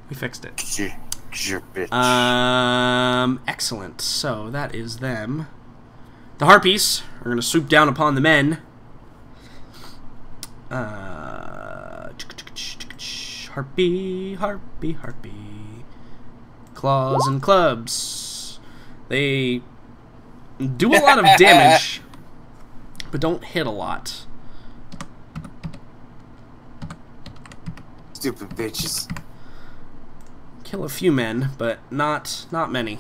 We fixed it. Get your bitch. Excellent. So that is them. The harpies are going to swoop down upon the men. Harpy, harpy, harpy. Claws and clubs. They do a lot of damage, but don't hit a lot. Stupid bitches. Kill a few men, but not many.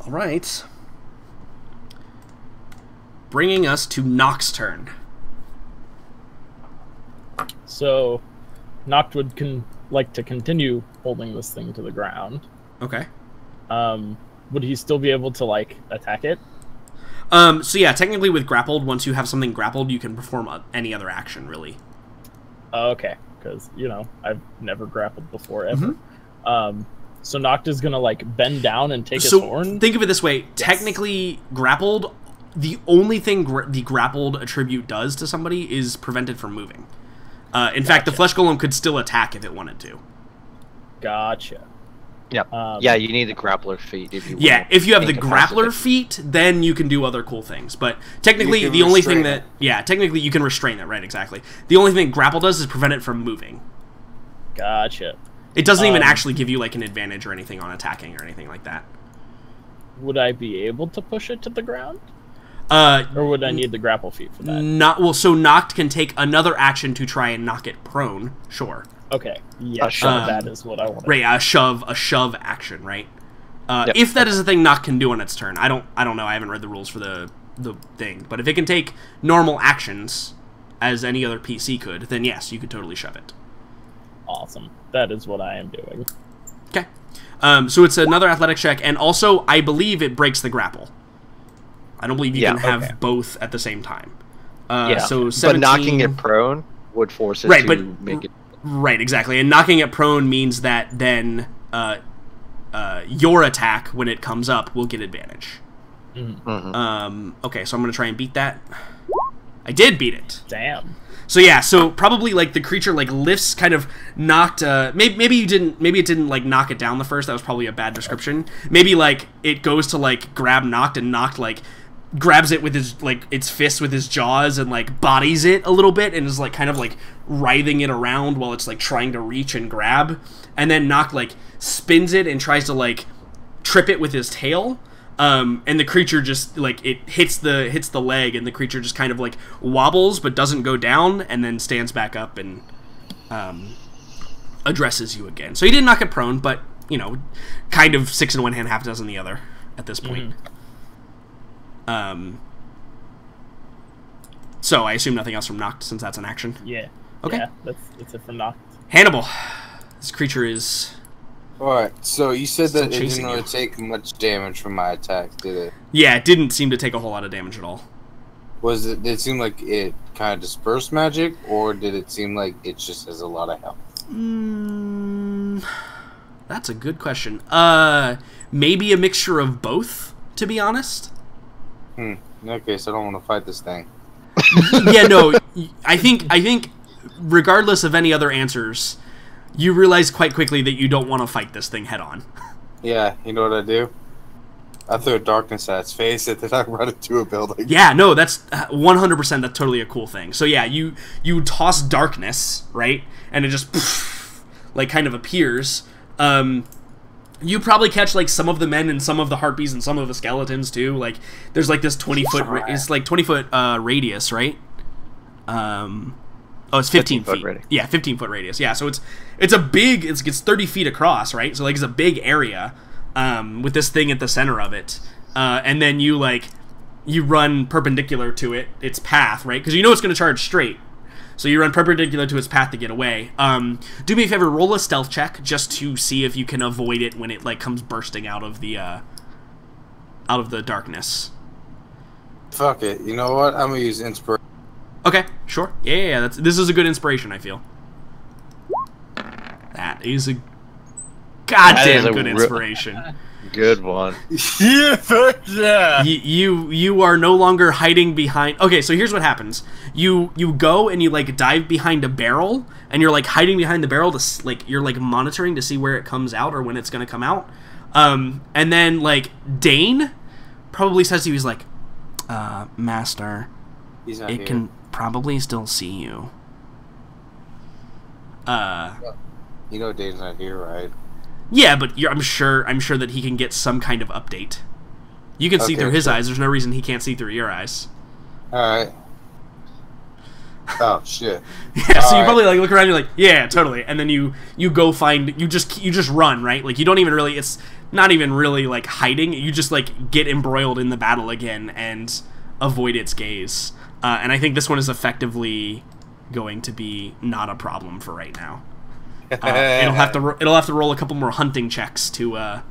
All right. Bringing us to Nock's turn. So, Noct would like to continue holding this thing to the ground. Okay. Would he still be able to, like, attack it? So yeah, technically with grappled, once you have something grappled, you can perform any other action, really. Okay, because, you know, I've never grappled before, ever. So Noct is going to, like, bend down and take his horn? Think of it this way. Yes. Technically, grappled, the only thing the grappled attribute does to somebody is prevent it from moving. In fact, the Flesh Golem could still attack if it wanted to. Gotcha. Yep. Yeah, you need the grappler feat. If you if you have the grappler feat, then you can do other cool things. But technically, the only thing that... Yeah, technically you can restrain it, right, exactly. The only thing grapple does is prevent it from moving. Gotcha. It doesn't even actually give you, like, an advantage or anything on attacking or anything like that. Would I be able to push it to the ground? Or would I need the grapple feat for that? So Noct can take another action to try and knock it prone, sure. Okay, yeah, that is what I want. Right, a shove action, right? If that is a thing Noct can do on its turn. I don't know, I haven't read the rules for the thing. But if it can take normal actions, as any other PC could, then yes, you could totally shove it. Awesome. That is what I am doing. Okay. So it's another athletic check, and also, I believe it breaks the grapple. I don't believe you can have both at the same time. So 17... But knocking it prone would force it to make it... Right, exactly. And knocking it prone means that then your attack, when it comes up, will get advantage. Okay, so I'm going to try and beat that. I did beat it. Damn. So yeah, so probably like the creature like lifts, kind of knocked. Maybe it didn't like knock it down the first. That was probably a bad description. Maybe like it goes to like grab Noct, and Noct like grabs it with his like its fist with his jaws and like bodies it a little bit and is like kind of like writhing it around while it's like trying to reach and grab. And then Noct like spins it and tries to like trip it with his tail. And the creature just, like, it hits the leg, and the creature just kind of, like, wobbles, but doesn't go down, and then stands back up and, addresses you again. So he didn't knock it prone, but, you know, kind of 6 in one hand, half a dozen in the other at this point. So I assume nothing else from Noct, since that's an action? Yeah. Okay. Yeah, that's it from Noct. Hannibal. This creature is... Alright, so you said that it didn't really take much damage from my attack, did it? Yeah, it didn't seem to take a whole lot of damage at all. Did it seem like it kind of dispersed magic, or did it seem like it just has a lot of health? That's a good question. Maybe a mixture of both, to be honest. Okay, so I don't want to fight this thing. Yeah, no, I think regardless of any other answers, you realize quite quickly that you don't want to fight this thing head on. Yeah, you know what I do? I throw darkness at its face and then I run it to a building. Yeah, no, that's 100%. That's totally a cool thing. So yeah, you toss darkness, right, and it just like kind of appears. You probably catch like some of the men and some of the harpies and some of the skeletons too. Like there's like this 20-foot. It's like 20-foot radius, right? Oh, it's 15 feet. Yeah, 15-foot radius. Yeah, so it's a big. It's 30 feet across, right? So like it's a big area with this thing at the center of it, and then you run perpendicular to its path, right? Because you know it's going to charge straight, so you run perpendicular to its path to get away. Do me a favor, roll a stealth check just to see if you can avoid it when it like comes bursting out of the darkness. Fuck it. You know what? I'm gonna use inspiration. Okay, sure. Yeah. This is a good inspiration, I feel. That is a goddamn good inspiration. Good one. Yeah. You are no longer hiding behind. Okay, so here's what happens. You go and you like dive behind a barrel, and you're like hiding behind the barrel to like you're like monitoring to see where it comes out or when it's gonna come out. And then like Dane probably says to you, he's like, Master, it can probably still see you. You know Dane's not here, right? Yeah, but I'm sure that he can get some kind of update. You can see through his eyes. There's no reason he can't see through your eyes. All right. Oh shit. Yeah, so you probably like look around. You're like, yeah, totally. And then you go find you just run, right? Like you don't even really. It's not even really like hiding. You just like get embroiled in the battle again and avoid its gaze. And I think this one is effectively going to be not a problem for right now. It'll have to roll a couple more hunting checks to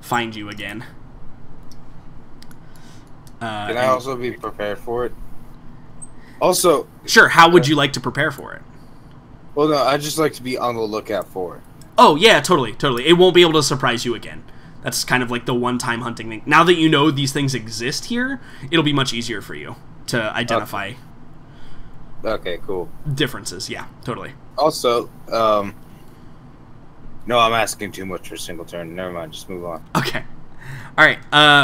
find you again. Can I also be prepared for it? Also, sure. How would you like to prepare for it? Well, no, I just like to be on the lookout for it. Oh yeah, totally. It won't be able to surprise you again. That's kind of like the one-time hunting thing. Now that you know these things exist here, it'll be much easier for you to identify. Okay, cool. Differences, yeah, totally. Also, no, I'm asking too much for a single turn. Never mind, just move on. Okay. All right,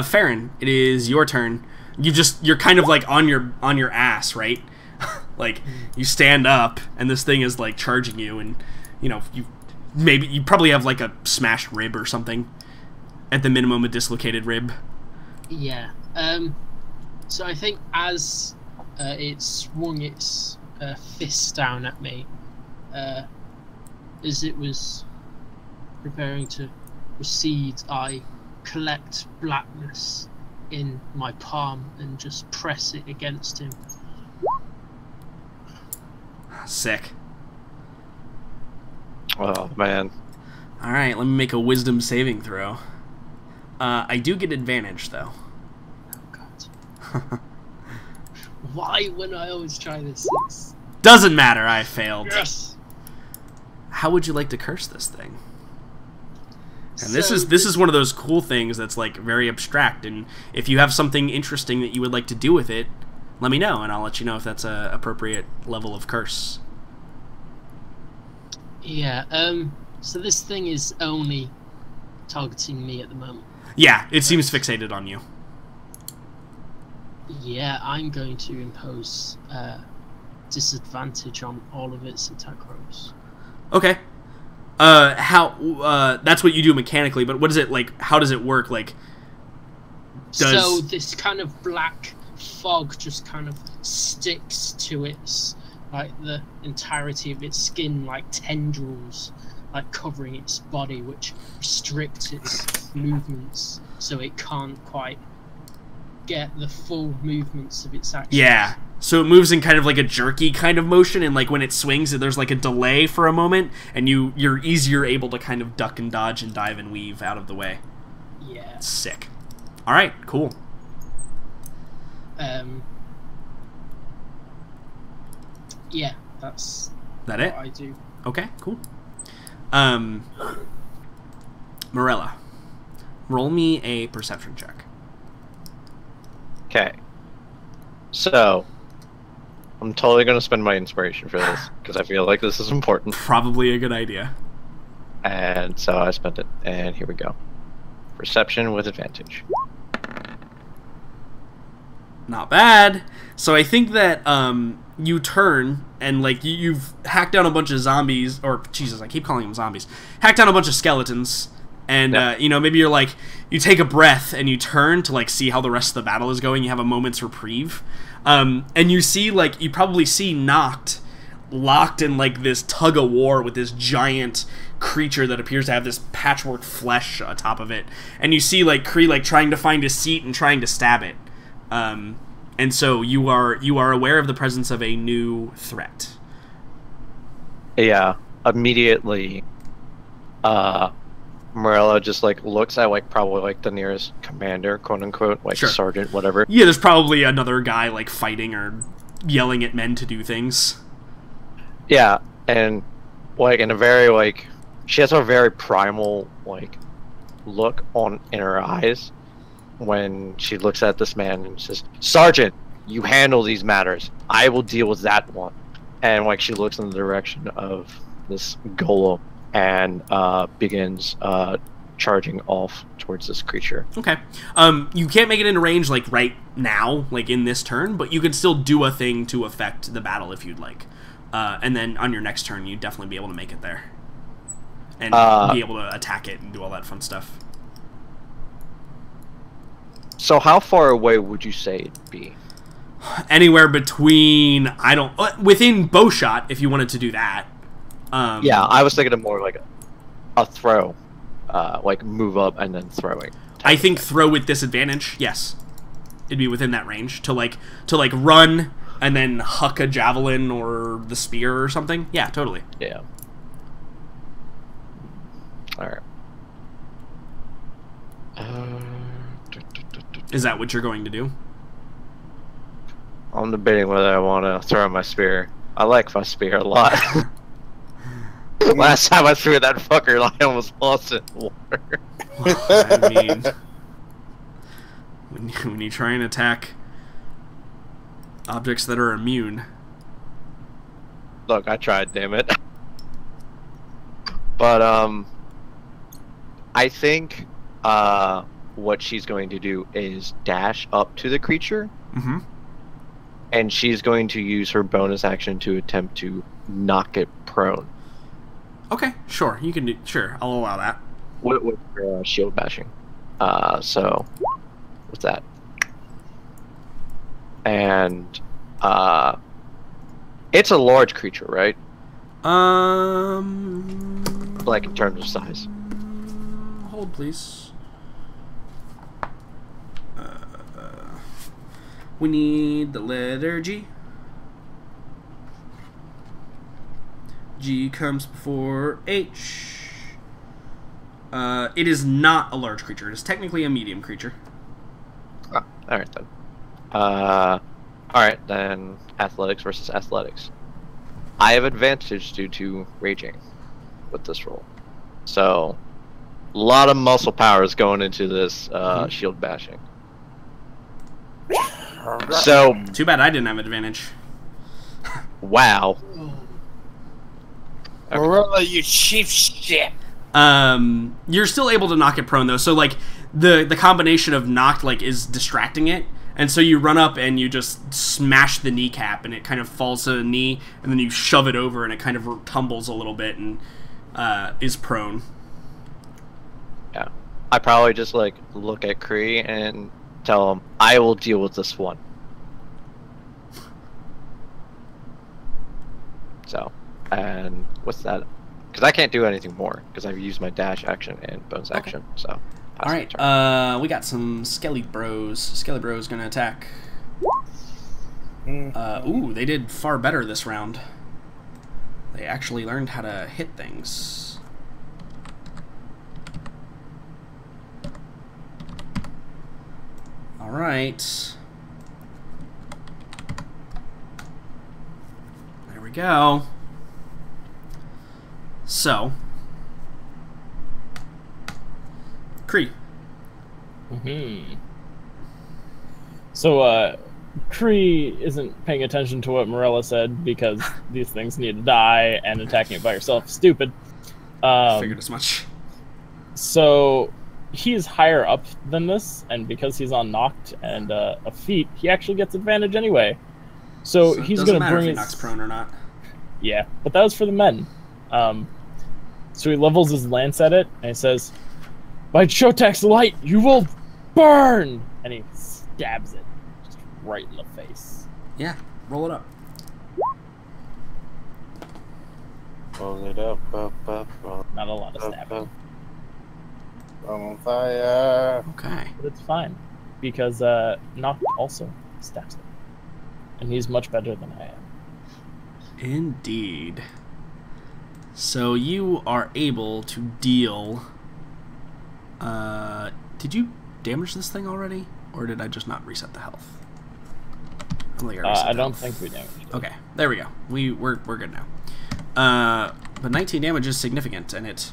Farron, it is your turn. You're kind of like on your ass, right? Like you stand up and this thing is like charging you, and you know you probably have like a smashed rib or something. At the minimum, a dislocated rib. Yeah. So I think as it swung its fist down at me, as it was preparing to recede, I collect blackness in my palm and just press it against him. Sick. Oh man. All right, let me make a wisdom saving throw. I do get advantage though. Oh god. Why when I always try this? Doesn't matter, I failed. Yes. How would you like to curse this thing? And this is one of those cool things that's like very abstract, and if you have something interesting that you would like to do with it, let me know and I'll let you know if that's a appropriate level of curse. Yeah, so this thing is only targeting me at the moment. Yeah, it seems fixated on you. Yeah, I'm going to impose disadvantage on all of its attack rolls. Okay. That's what you do mechanically, but what is it like? How does it work? Like, so this kind of black fog just kind of sticks to its, like the entirety of its skin, like tendrils, like covering its body, which restricts its movements, so it can't quite get the full movements of its actions. Yeah. So it moves in kind of like a jerky kind of motion, and like when it swings, there's like a delay for a moment, and you're easier able to kind of duck and dodge and dive and weave out of the way. Yeah. Sick. All right, cool. Yeah, that's that it? what I do. Okay, cool. Morella, roll me a perception check. Okay. So, I'm totally going to spend my inspiration for this, because I feel like this is important. Probably a good idea. And so I spent it, and here we go. Perception with advantage. Not bad. So I think that you turn, and like you've hacked down a bunch of zombies, or Jesus, I keep calling them zombies. Hacked down a bunch of skeletons, and you know, maybe you're like, you take a breath and you turn to like see how the rest of the battle is going. You have a moment's reprieve, and you see like you probably see Noct locked in like this tug of war with this giant creature that appears to have this patchwork flesh atop of it, and you see like Kree like trying to find a seat and trying to stab it. And so you are aware of the presence of a new threat. Yeah, immediately, Morella just like looks at like probably like the nearest commander, quote unquote, like Sure. sergeant, whatever. Yeah, there's probably another guy like fighting or yelling at men to do things. Yeah, and like in a very like she has a very primal like look in her eyes when she looks at this man and says, "Sergeant, you handle these matters. I will deal with that one." And like she looks in the direction of this golem and begins charging off towards this creature. Okay. You can't make it into range like right now, like in this turn, but you can still do a thing to affect the battle if you'd like. And then on your next turn, you'd definitely be able to make it there. And be able to attack it and do all that fun stuff. So how far away would you say it'd be? Anywhere between, within bow shot, if you wanted to do that. Yeah, I was thinking of more like a throw. Like move up and then throwing. I think throw with disadvantage, yes. It'd be within that range. To run and then huck a javelin or the spear or something. Yeah, totally. Yeah. Alright. Is that what you're going to do? I'm debating whether I want to throw my spear. I like my spear a lot. Last time I threw that fucker, I almost lost it in water. I mean, when you try and attack objects that are immune. Look, I tried, damn it. But, I think, what she's going to do is dash up to the creature. Mm-hmm. And she's going to use her bonus action to attempt to knock it prone. Okay, sure. You can do. Sure, I'll allow that. With her shield bashing. So, what's that? And, it's a large creature, right? Like in terms of size. Hold, please. We need the letter G. G comes before H. It is not a large creature. It is technically a medium creature. Oh, alright then. Alright then, athletics versus athletics. I have advantage due to raging with this roll. So, a lot of muscle power is going into this shield bashing. So, too bad I didn't have advantage. Wow. Morella, you cheap shit. You're still able to knock it prone though. So like the combination of knocked like is distracting it, and so you run up and you just smash the kneecap, and it kind of falls to the knee, and then you shove it over, and it kind of tumbles a little bit and is prone. Yeah, I probably just like look at Kree and tell him I will deal with this one. So, and what's that? Because I can't do anything more because I've used my dash action and bonus action. So, all right. We got some Skelly Bros. Skelly Bros gonna attack. Ooh, they did far better this round. They actually learned how to hit things. All right. There we go. So, Kree. So, Kree isn't paying attention to what Morella said because these things need to die, and attacking it by yourself is stupid. Figured as much. So, he's higher up than this, and because he's on knocked and a feat, he actually gets advantage anyway. So he's going to bring his... knocks prone or not. Yeah, but that was for the men. So he levels his lance at it, and he says, "By Chotek's light, you will burn!" And he stabs it just right in the face. Yeah, roll it up. Roll it up, Not a lot of stabbing. On fire. Okay. But it's fine, because Noct also stabs it. And he's much better than I am. Indeed. So you are able to deal... did you damage this thing already? Or did I just not reset the health? I don't think I reset I don't think we damaged it. Okay, there we go. We're good now. But 19 damage is significant, and it...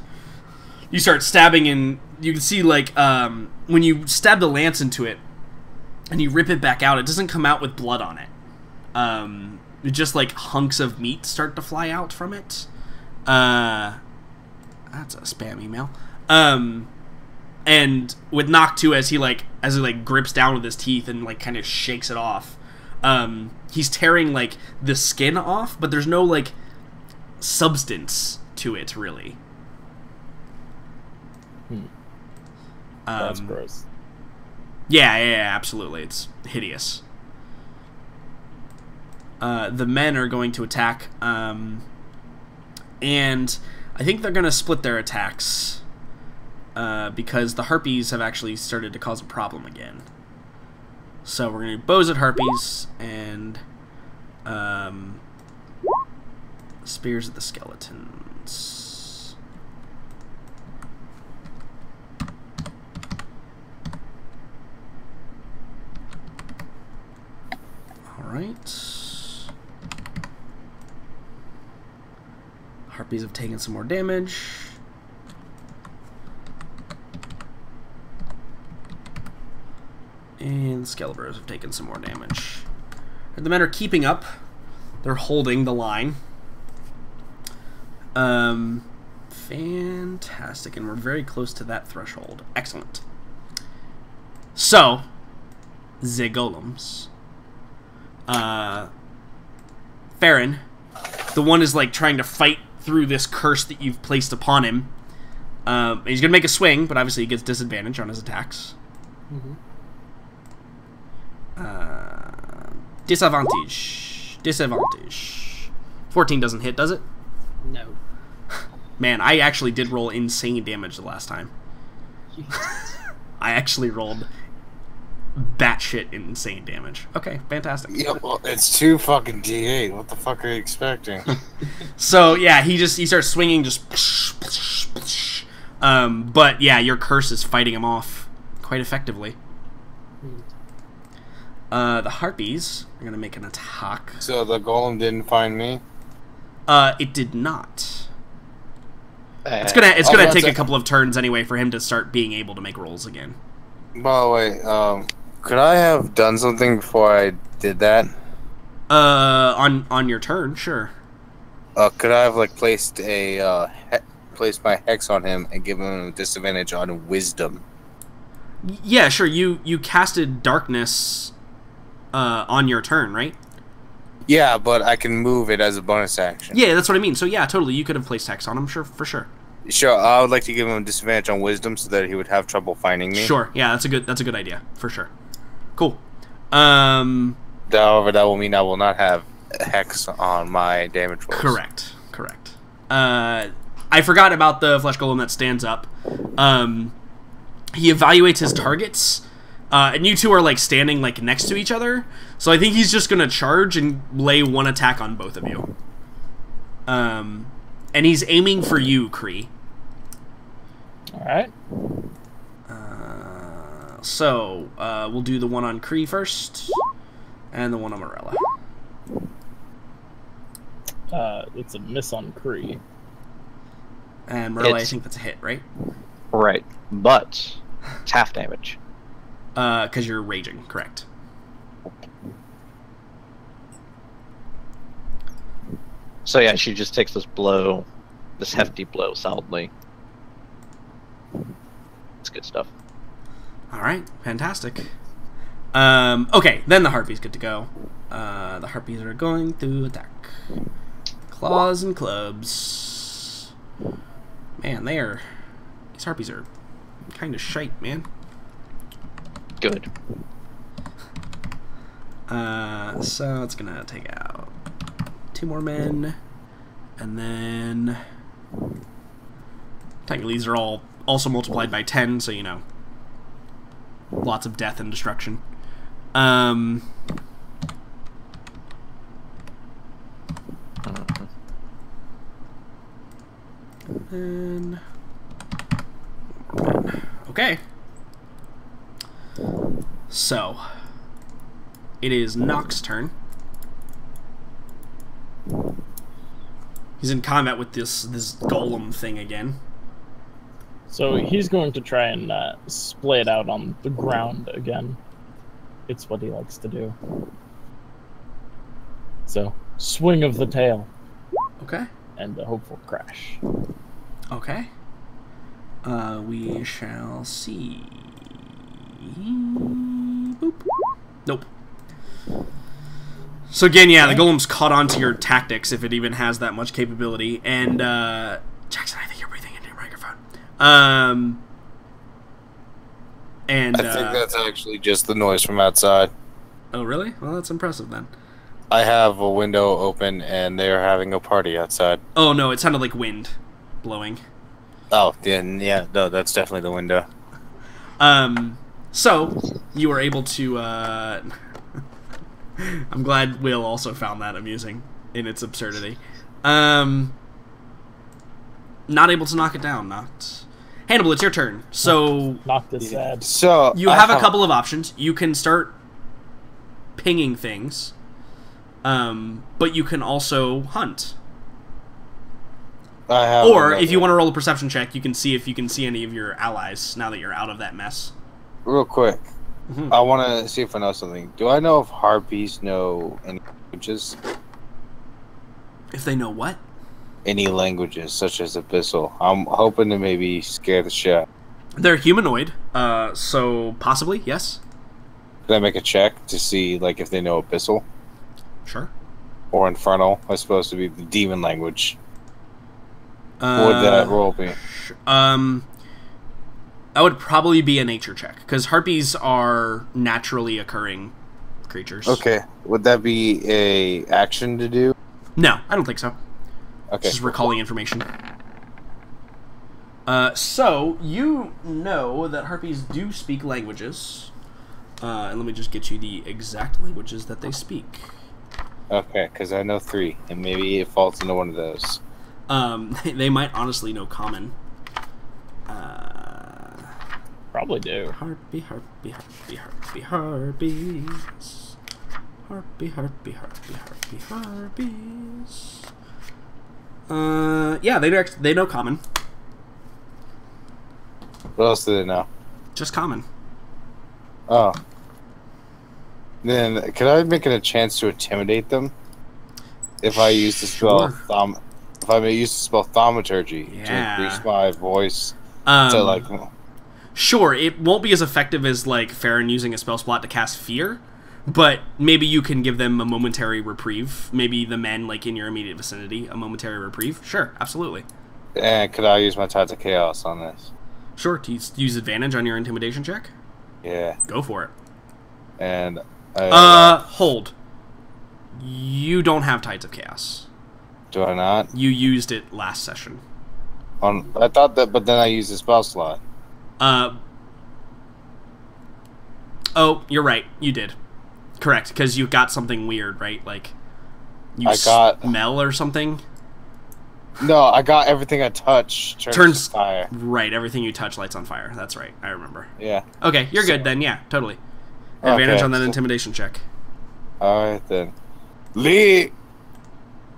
You start stabbing, and you can see, like, when you stab the lance into it, and you rip it back out, it doesn't come out with blood on it. Just, like, hunks of meat start to fly out from it. That's a spam email. And with Knock 2, as he grips down with his teeth and, like, kind of shakes it off, he's tearing, like, the skin off, but there's no, like, substance to it, really. That's gross. Yeah, absolutely. It's hideous. The men are going to attack, and I think they're going to split their attacks, because the harpies have actually started to cause a problem again. So we're going to do bows at harpies, and spears at the skeletons. Alright. Harpies have taken some more damage. And the Skelebers have taken some more damage. And the men are keeping up. They're holding the line. Fantastic. And we're very close to that threshold. Excellent. So, the golems. Farron, the one is, like, trying to fight through this curse that you've placed upon him. He's gonna make a swing, but obviously he gets disadvantage on his attacks. Disadvantage. 14 doesn't hit, does it? No. Man, I actually did roll insane damage the last time. I actually rolled batshit insane damage. Okay, fantastic. Yeah, well, it's 2 fucking D8. What the fuck are you expecting? So yeah, he starts swinging, just. But yeah, your curse is fighting him off quite effectively. The harpies are gonna make an attack. So the golem didn't find me? It did not. It's gonna take a couple of turns anyway for him to start being able to make rolls again. By the way, could I have done something before I did that? On your turn, sure. Could I have, like, placed my hex on him and given him a disadvantage on wisdom? Yeah, sure. You casted darkness on your turn, right? Yeah, but I can move it as a bonus action. Yeah, that's what I mean. So yeah, totally. You could have placed hex on him, sure, for sure. Sure, I would like to give him a disadvantage on wisdom so that he would have trouble finding me. Sure, yeah, that's a good idea, for sure. Cool. However, that will mean I will not have hex on my damage rolls. Correct. I forgot about the flesh golem that stands up. He evaluates his targets, and you two are, like, standing, like, next to each other. So I think he's just gonna charge and lay one attack on both of you. And he's aiming for you, Kree. Alright. So, we'll do the one on Kree first, and the one on Morella. It's a miss on Kree. And Morella, I think that's a hit, right? Right, but it's half damage. Because you're raging, correct. So yeah, she just takes this blow, this hefty blow, solidly. It's good stuff. Alright, fantastic. Okay, then the harpies get to go. The harpies are going to attack. Claws and clubs. Man, these harpies are kind of shite, man. Good. So it's gonna take out 2 more men, and then technically these are all also multiplied by 10, so you know, lots of death and destruction. And okay. So it is Nox's turn. He's in combat with this golem thing again. So he's going to try and splay it out on the ground again. It's what he likes to do. So, swing of the tail. Okay. And a hopeful crash. Okay. We shall see. Boop. Nope. So again, yeah, the golem's caught onto your tactics, if it even has that much capability. And, Jackson, I think you're breathing into your microphone. And, I think that's actually just the noise from outside. Oh, really? Well, that's impressive, then. I have a window open, and they're having a party outside. Oh, no, it sounded like wind blowing. Oh, then, yeah, no, that's definitely the window. So, you were able to, I'm glad Will also found that amusing in its absurdity. Not able to knock it down, not... Hannibal, it's your turn. So... Knock this sad. So... You have a couple of options. You can start pinging things, but you can also hunt. Or, if you want to roll a perception check, you can see if you can see any of your allies now that you're out of that mess. Real quick, I want to see if I know something. Do I know if harpies know any languages? If they know what? Any languages, such as Abyssal. I'm hoping to maybe scare the shit. They're humanoid, so possibly, yes. Can I make a check to see, like, if they know Abyssal? Sure. Or Infernal, I suppose to be the demon language. What would that roll be? That would probably be a nature check, because harpies are naturally occurring creatures. Okay. Would that be a action to do? No, I don't think so. Okay. Just recalling information. So, you know that harpies do speak languages. And let me just get you the exact languages that they speak. Okay, because I know 3, and maybe it falls into one of those. They might honestly know common. Probably do. Harpy, harpy, harpy, harpy, harpies. Harpy, harpy, harpy, harpy, harpies. Yeah, they know common. What else do they know? Just common. Oh. Then, could I make it a chance to intimidate them? If I use the spell if I may use the spell thaumaturgy to increase my voice to like. Sure, it won't be as effective as like Farron using a spell slot to cast fear, but maybe you can give them a momentary reprieve. Maybe the men like in your immediate vicinity, a momentary reprieve. Sure, absolutely. And could I use my Tides of Chaos on this? Sure, to use advantage on your intimidation check. Yeah. Go for it. And hold. You don't have Tides of Chaos. Do I not? You used it last session. I thought that, but then I used the spell slot. Oh, you're right. You did. Correct, because you got something weird, right? Like, you smell or something? No, I got everything I touch turns to fire. Right, everything you touch lights on fire. That's right. I remember. Yeah. Okay, you're good then. Yeah, totally. Advantage on that intimidation check. Alright then. Lee!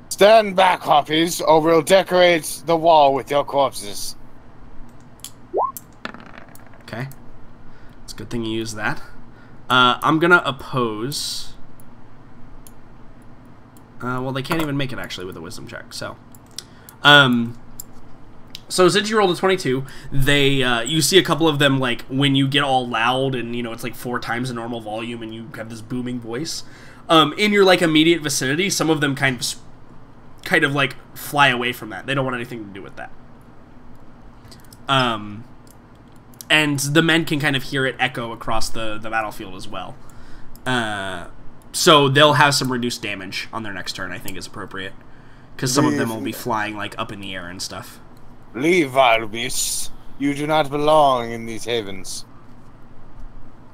Stand back, Harpies, or we'll decorate the wall with your corpses. Okay. It's a good thing you used that. I'm gonna oppose... well, they can't even make it, actually, with a wisdom check, so... So since you rolled a 22, you see a couple of them, like, when you get all loud and, you know, it's like 4 times the normal volume and you have this booming voice, in your, like, immediate vicinity, some of them kind of, like, fly away from that. They don't want anything to do with that. And the men can kind of hear it echo across the battlefield as well. So they'll have some reduced damage on their next turn, I think is appropriate. Because some of them will be flying, like, up in the air and stuff. Leave, vile beasts. You do not belong in these havens.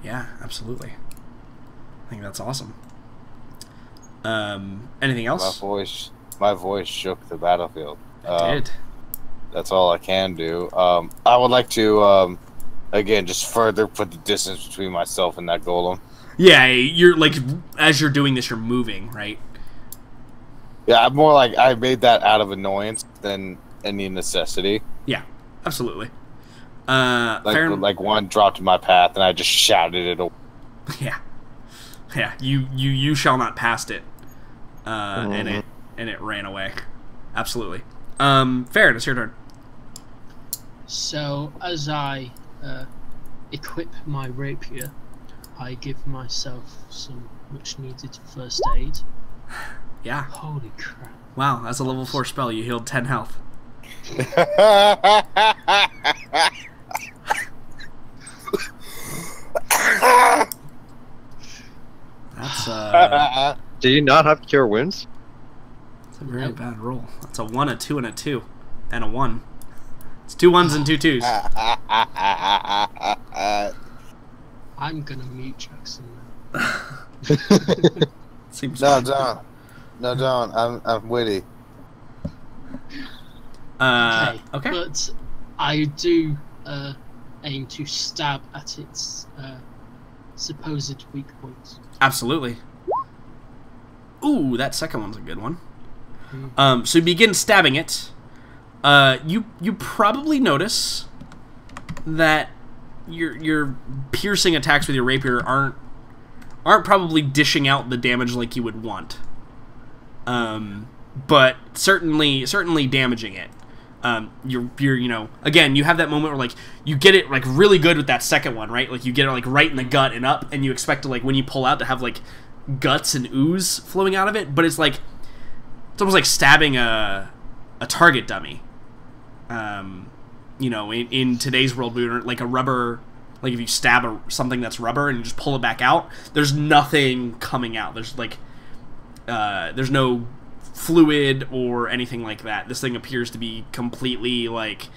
Yeah, absolutely. I think that's awesome. Anything else? My voice shook the battlefield. It did. That's all I can do. I would like to, again, just further put the distance between myself and that golem. Yeah, you're, like, as you're doing this, you're moving, right? Yeah, I'm more like I made that out of annoyance than any necessity. Yeah, absolutely. Like one dropped in my path, and I just shouted it away. Yeah, yeah. You shall not pass it, and it ran away. Absolutely. Farron, it's your turn. So as I equip my rapier, I give myself some much needed first aid. Yeah. Holy crap! Wow, that's a level 4 spell. You healed 10 health. That's Do you not have cure wounds? That's a very bad roll. That's a 1, a 2, and a 2, and a 1. It's 2 1s and 2 2s. I'm gonna mute Jackson now. Seems No, fine. don't. No, don't. I'm witty. Okay. But I do aim to stab at its supposed weak points. Absolutely. Ooh, that second one's a good one. Mm. So you begin stabbing it. You probably notice that your piercing attacks with your rapier aren't probably dishing out the damage like you would want. But certainly damaging it. You're you know, again, you have that moment where like you get it like really good with that second one, right? Like you get it like right in the gut and up, and you expect to like when you pull out to have like guts and ooze flowing out of it, but it's like it's almost like stabbing a target dummy. You know, in today's world, we were like a rubber. Like if you stab something that's rubber and you just pull it back out, there's nothing coming out. There's like there's no fluid or anything like that. This thing appears to be completely like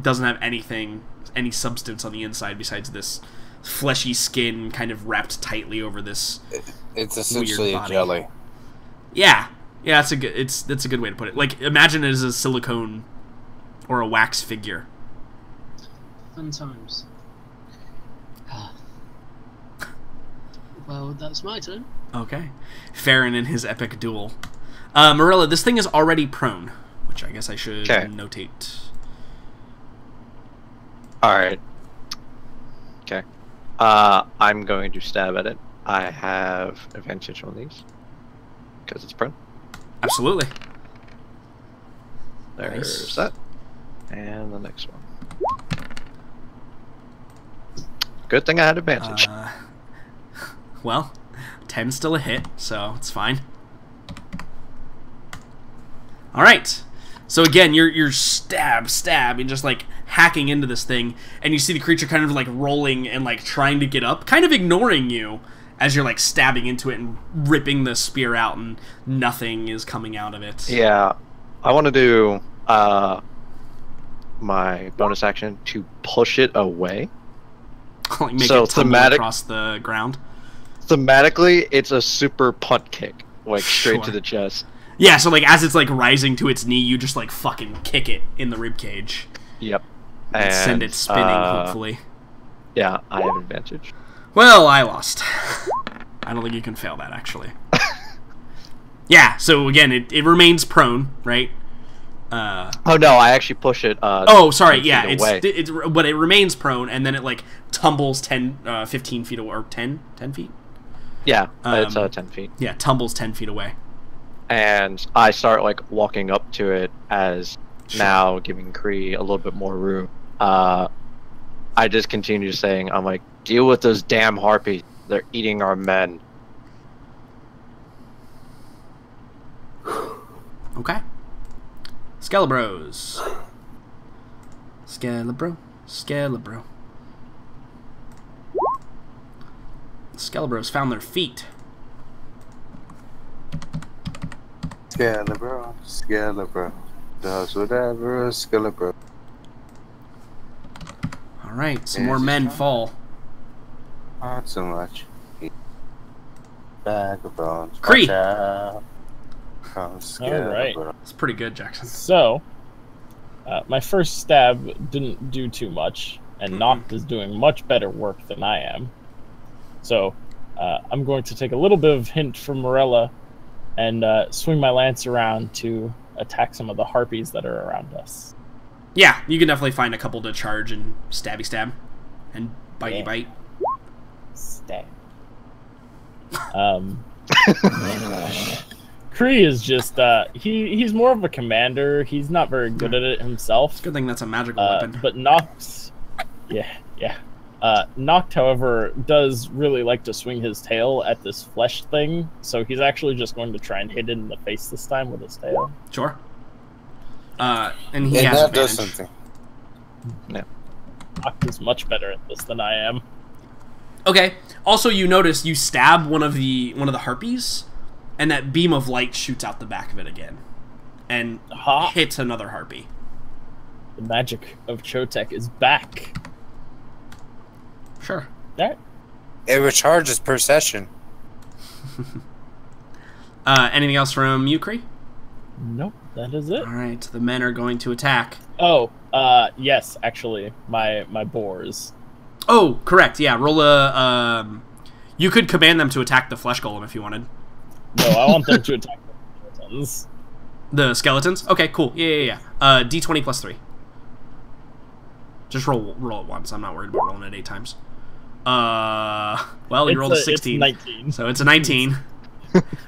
doesn't have any substance on the inside besides this fleshy skin kind of wrapped tightly over this. It's essentially weird a body. jelly. Yeah, that's a good way to put it. Like imagine it as a silicone or a wax figure. Fun times. Well, that's my turn. Okay. Farron in his epic duel. Marilla, this thing is already prone, which I guess I should notate. Alright. Okay. I'm going to stab at it. I have advantage on these. Because it's prone. Absolutely. There's that. And the next one. Good thing I had advantage. Well, 10's still a hit, so it's fine. Alright. So again, you're stab, and just like hacking into this thing, and you see the creature kind of like rolling and like trying to get up, kind of ignoring you as you're like stabbing into it and ripping the spear out, and nothing is coming out of it. Yeah. I want to do my bonus action to push it away. Like make So it tumble thematic- across the ground. Thematically, it's a super punt kick, like straight to Sure. the chest. Yeah, so like as it's like rising to its knee, you just like fucking kick it in the rib cage. Yep. And send it spinning, hopefully. Yeah, I have advantage. Well, I lost. I don't think you can fail that, actually. Yeah, so again, it remains prone, right? Oh no, I actually push it. Oh, sorry, 10 yeah, feet away. but it remains prone, and then it like tumbles 15 feet away, or 10 feet? Yeah, it's 10 feet. Yeah, tumbles 10 feet away. And I start like walking up to it as Sure. now giving Kree a little bit more room. I just continue saying, I'm like, deal with those damn harpies. They're eating our men. Okay. Skelebros. Skelebro. Skelebros found their feet. Skelebro does whatever a Skelebro. Alright, some more men fall. Not so much. Bag of bones. Kree. Alright. It's pretty good, Jackson. So, my first stab didn't do too much, and Noct is doing much better work than I am. So, I'm going to take a little bit of hint from Morella and swing my lance around to attack some of the harpies that are around us. Yeah, you can definitely find a couple to charge and stabby stab and bitey bite. Stab. Kree is just he's more of a commander. He's not very good at it himself. It's a good thing that's a magical weapon. But Noct, Noct, however, does really like to swing his tail at this flesh thing, so he's actually just going to try and hit it in the face this time with his tail. Sure. And he has that advantage. does something. No. Noct is much better at this than I am. Okay. Also, you notice you stab one of the harpies, and that beam of light shoots out the back of it again, and hits another harpy. The magic of Chotek is back. Sure. That. It recharges per session. Anything else from you, Kree? Nope, that is it. All right, the men are going to attack. Oh, yes, actually, my boars. Oh, correct. Yeah, roll a. You could command them to attack the flesh golem if you wanted. No, I want them to attack the skeletons. The skeletons? Okay, cool. Yeah. D20 plus 3. Just roll it once. I'm not worried about rolling it 8 times. Well, you rolled a 16. It's 19. So it's a 19.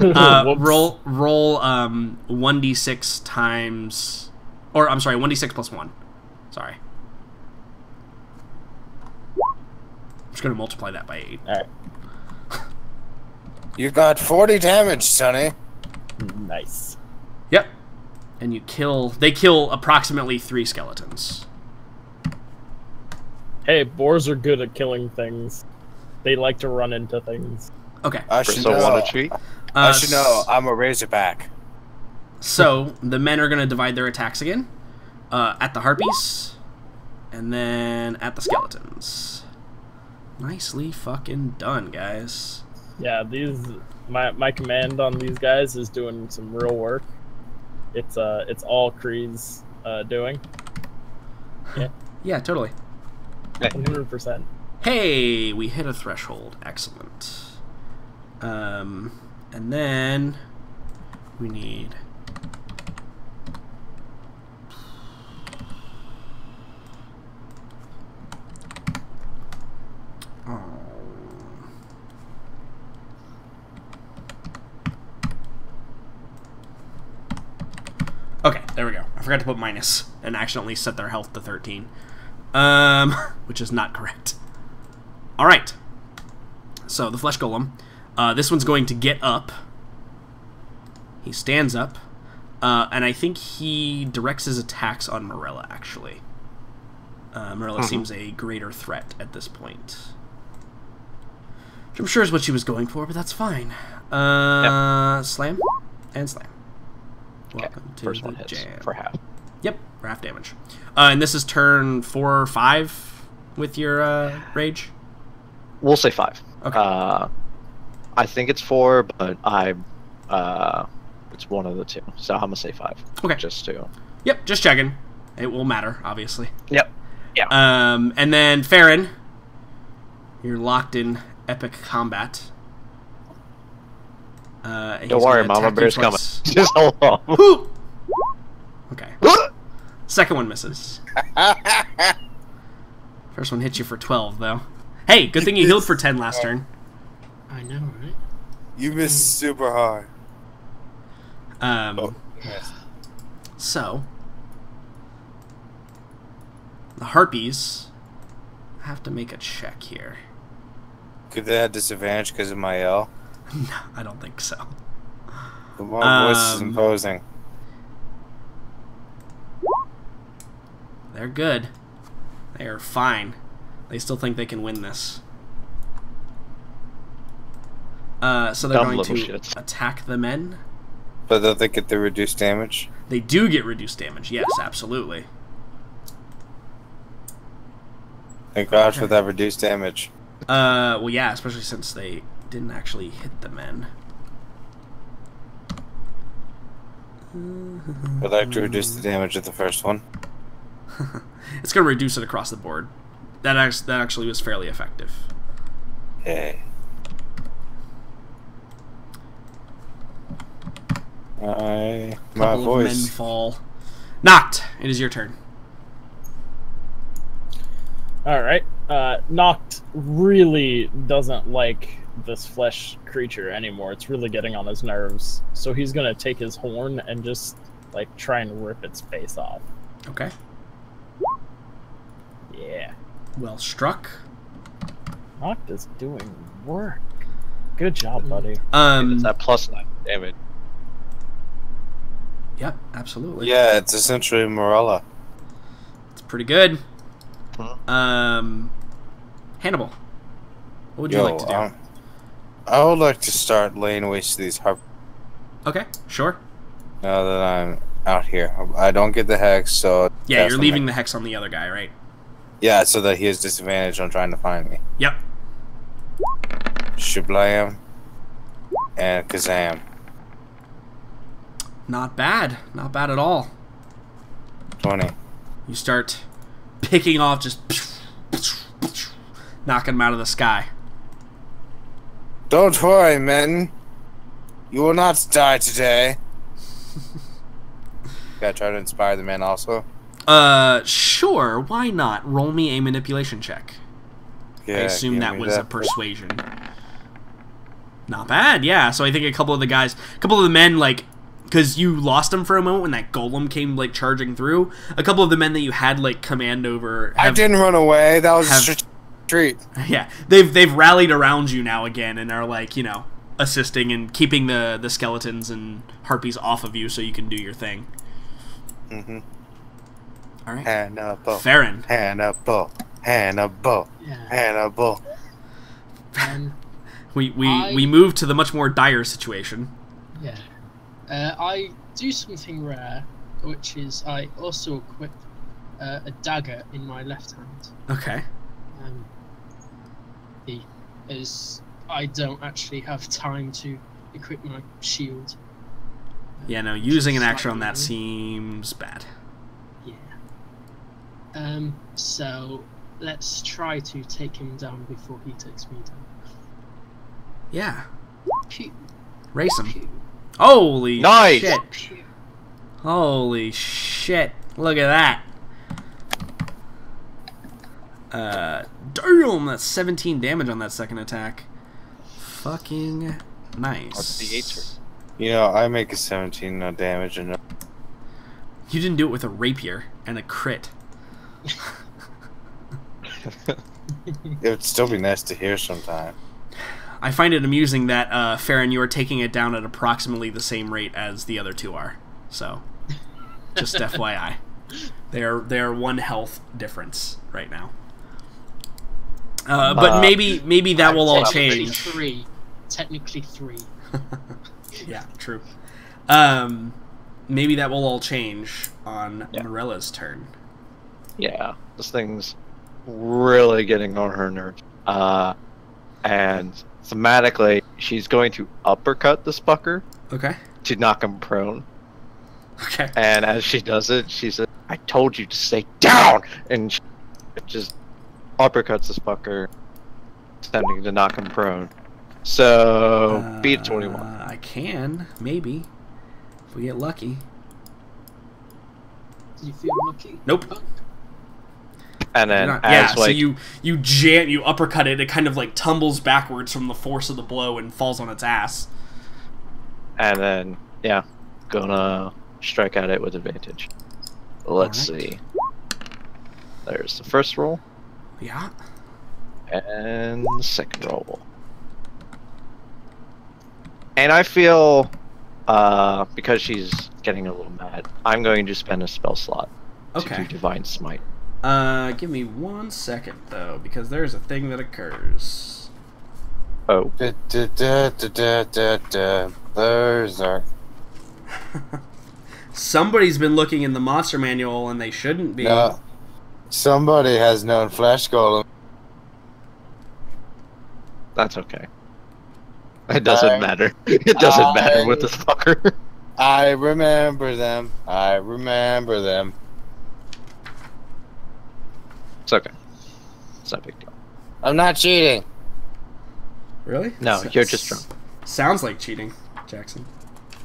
Roll 1d6 times, or I'm sorry, 1d6 plus 1. Sorry. I'm just gonna multiply that by 8. All right. You got 40 damage, Sonny. Nice. Yep. And they kill approximately 3 skeletons. Hey, boars are good at killing things. They like to run into things. Okay. I should So know. want a treat? I should know. I'm a razorback. So the men are gonna divide their attacks again, at the harpies, and then at the skeletons. Nicely fucking done, guys. Yeah, my command on these guys is doing some real work. It's all Kree's doing. Yeah. Yeah, totally. 100%. Hey, we hit a threshold. Excellent. And then we need okay, there we go. I forgot to put minus and accidentally set their health to 13. Which is not correct. Alright. So, the flesh golem. This one's going to get up. He stands up. And I think he directs his attacks on Morella, actually. Morella seems a greater threat at this point. Which I'm sure is what she was going for, but that's fine. Yep. Slam and slam. Welcome to First the one hits jam. for half. Yep, for half damage. And this is turn 4 or 5 with your rage? We'll say 5. Okay. I think it's 4, but it's one of the two. So I'm gonna say 5. Okay. Just to. Yep, just checking. It will matter, obviously. Yep. Yeah. And then Farron, you're locked in epic combat. Don't worry, Mama Bear's coming. Just hold on. Woo! Okay. Second one misses. First one hits you for 12, though. Hey, good thing you healed for 10 last turn. I know, right? You missed super hard. So, the harpies have to make a check here. Could they have disadvantage because of my L? No, I don't think so. The one voice is imposing. They're good. They are fine. They still think they can win this. So they're going to attack the men. But don't they get the reduced damage? They do get reduced damage. Yes, absolutely. Thank God for that reduced damage. Well, yeah, especially since they didn't actually hit the men. I'd like to reduce the damage of the first one. It's going to reduce it across the board. That actually was fairly effective. Hey. My Couple of men voice. fall. Knocked. It is your turn. All right. Noct really doesn't like this flesh creature anymore. It's really getting on his nerves. So he's gonna take his horn and just like try and rip its face off. Okay. Yeah. Well struck. Noct is doing work. Good job, buddy. It's that +9 damage. Yep, absolutely. Yeah, it's essentially Morella. It's pretty good. Huh? Hannibal, what would you like to do? I would like to start laying waste to these harp. Okay, sure. Now that I'm out here, I don't get the hex, so Yeah, you're leaving the hex on the other guy, right? Yeah, so that he has disadvantage on trying to find me. Yep. Shablam and Kazam. Not bad. Not bad at all. 20. You start picking off, just knocking them out of the sky. Don't worry, men. You will not die today. Gotta try to inspire the men also. Sure. Why not? Roll me a manipulation check. Yeah, I assume give that me was a persuasion. Not bad, yeah. So I think a couple of the men, like, because you lost them for a moment when that golem came, like, charging through. A couple of the men that you had, like, command over... I didn't run away. That was a treat. Yeah, they've rallied around you now again and are, like, you know, assisting and keeping the skeletons and harpies off of you so you can do your thing. Mm-hmm. All right. Hannibal. Farron. Hannibal. Hannibal. Yeah. Hannibal. We move to the much more dire situation. Yeah. I do something rare, which is I also equip a dagger in my left hand. Okay. As I don't actually have time to equip my shield. Yeah, no, using an action on that seems bad. Yeah. So let's try to take him down before he takes me down. Yeah. Pew. Race him. Pew. Holy Nice! shit. Pew. Holy shit. Look at that. Damn, that's 17 damage on that second attack. Fucking nice. What's the 8 You know, I make a 17 no damage and You didn't do it with a rapier and a crit. it would still be nice to hear sometime. I find it amusing that, Farron, you are taking it down at approximately the same rate as the other two are. So, just FYI. They are 1 health difference right now. But maybe that will all change. Technically three. Yeah, true. Maybe that will all change on Morella's turn. Yeah, this thing's really getting on her nerves. And thematically, she's going to uppercut this fucker. Okay. To knock him prone. Okay. And as she does it, she says, "I told you to stay down!" And she just uppercuts this fucker, attempting to knock him prone. So, beat 21. I can, maybe. If we get lucky. Do you feel lucky? Nope. And then, so you uppercut it, it kind of like tumbles backwards from the force of the blow and falls on its ass. And then, yeah, gonna strike at it with advantage. Let's see. There's the first roll. Yeah. And the second roll. And I feel, because she's getting a little mad, I'm going to spend a spell slot to do Divine Smite. Give me 1 second, though, because there's a thing that occurs. Oh. Berserk. Somebody's been looking in the monster manual, and they shouldn't be. No. Somebody has known Flesh Golem. That's okay. It doesn't matter. It doesn't matter with this fucker. I remember them. I remember them. It's okay. It's not a big deal. I'm not cheating. Really? No, you're just drunk. Sounds like cheating, Jackson.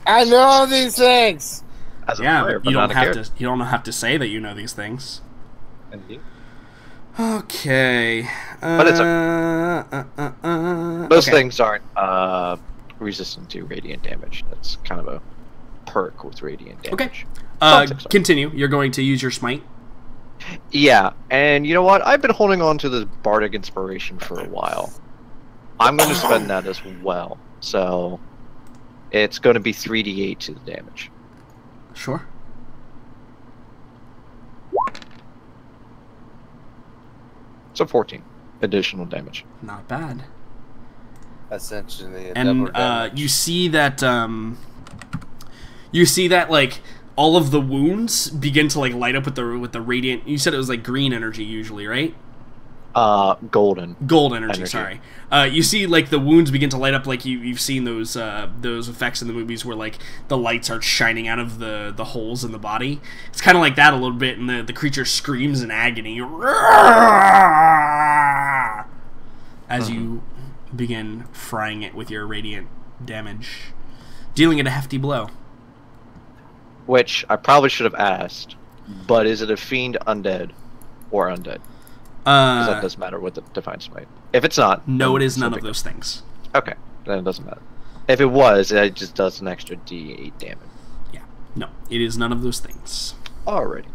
I know these things. As a Yeah, player, but but you not don't a have character. to. You don't have to say that you know these things. Indeed. Okay. But it's most okay. things aren't resistant to radiant damage. That's kind of a perk with radiant damage. Okay. Some things are. Continue. You're going to use your smite. Yeah, and you know what? I've been holding on to this bardic inspiration for a while. I'm going to spend that as well. So it's going to be 3d8 to the damage. Sure. So 14 additional damage. Not bad. Essentially, a And double damage. you see that like all of the wounds begin to like light up with the radiant. You said it was like green energy usually, right? Golden. Gold energy. Energy. Sorry. You see like the wounds begin to light up like you've seen those effects in the movies where like the lights are shining out of the holes in the body. It's kind of like that a little bit, and the creature screams in agony as you begin frying it with your radiant damage, dealing it a hefty blow. Which I probably should have asked, but is it a fiend undead or undead? Because that doesn't matter with the Divine Smite. If it's not... No, then it is it's no none of big those things. deal. Okay, then it doesn't matter. If it was, it just does an extra d8 damage. Yeah. No, it is none of those things. Alrighty.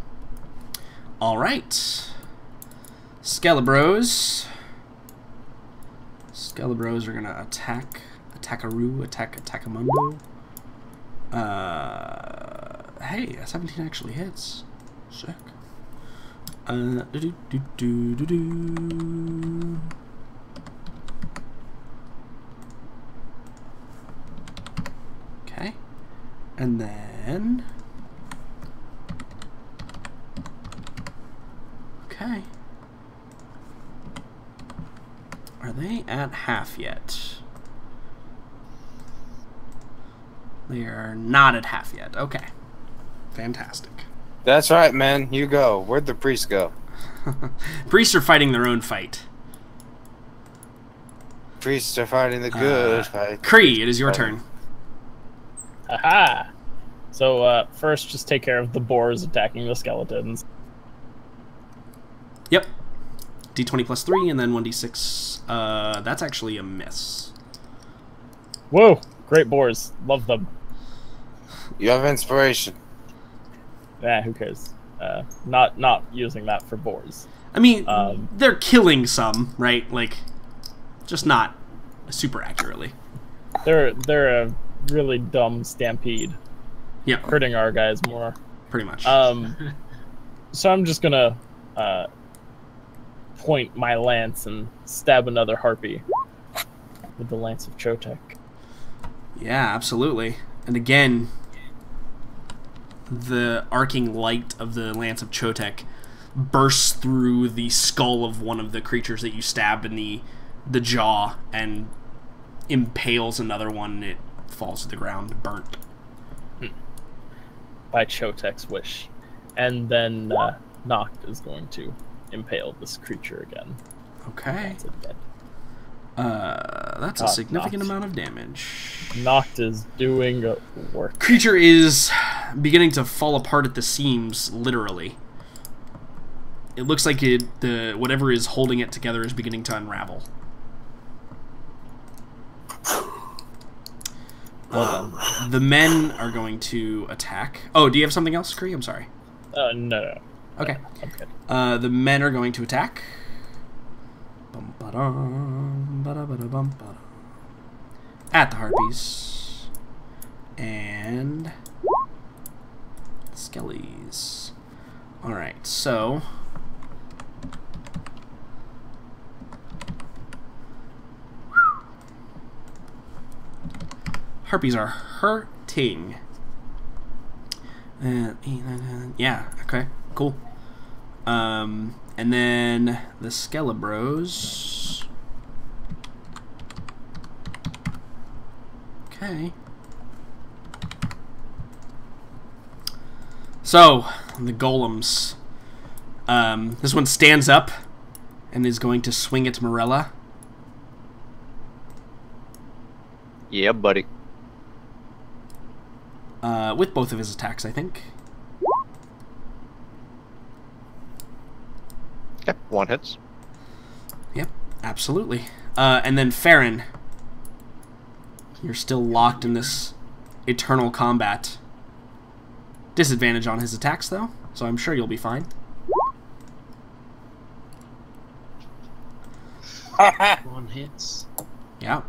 Alright. Skelebros. Skelebros are gonna attack Attackamundo. Hey, a 17 actually hits. Sick. Okay. And then... Okay. Are they at half yet? They are not at half yet. Okay. Fantastic. That's right, man. You go. Where'd the priest go? Priests are fighting their own fight. Priests are fighting the good fight. Kree, it is your turn. Aha! So, first, just take care of the boars attacking the skeletons. Yep. D20 plus 3, and then 1d6. That's actually a miss. Whoa! Great boars. Love them. You have inspiration. Who cares? Not using that for boars. I mean, they're killing some, right? Like, just not super accurately. They're a really dumb stampede. Yep. Hurting our guys more. Pretty much. So I'm just gonna point my lance and stab another harpy with the lance of Chotek. Yeah, absolutely. And again, the arcing light of the Lance of Chotek bursts through the skull of one of the creatures that you stab in the jaw and impales another one, and it falls to the ground, burnt. By Chotek's wish. And then Noct is going to impale this creature again. Okay. That's it dead. That's a significant amount of damage. Noct is doing work. Creature is beginning to fall apart at the seams, literally. It looks like whatever is holding it together is beginning to unravel. The men are going to attack. Oh, do you have something else, Kree? I'm sorry. No. Okay. Okay. The men are going to attack. At the harpies. And skellies. Alright, so harpies are hurting. Yeah, okay, cool. And then the Skelebros. Okay. So, the golems. This one stands up and is going to swing at Morella. Yeah, buddy. with both of his attacks, I think. Yep, one hits. Yep, absolutely. And then Farron, you're still locked in this eternal combat. Disadvantage on his attacks, though, so I'm sure you'll be fine. One hits. Yeah.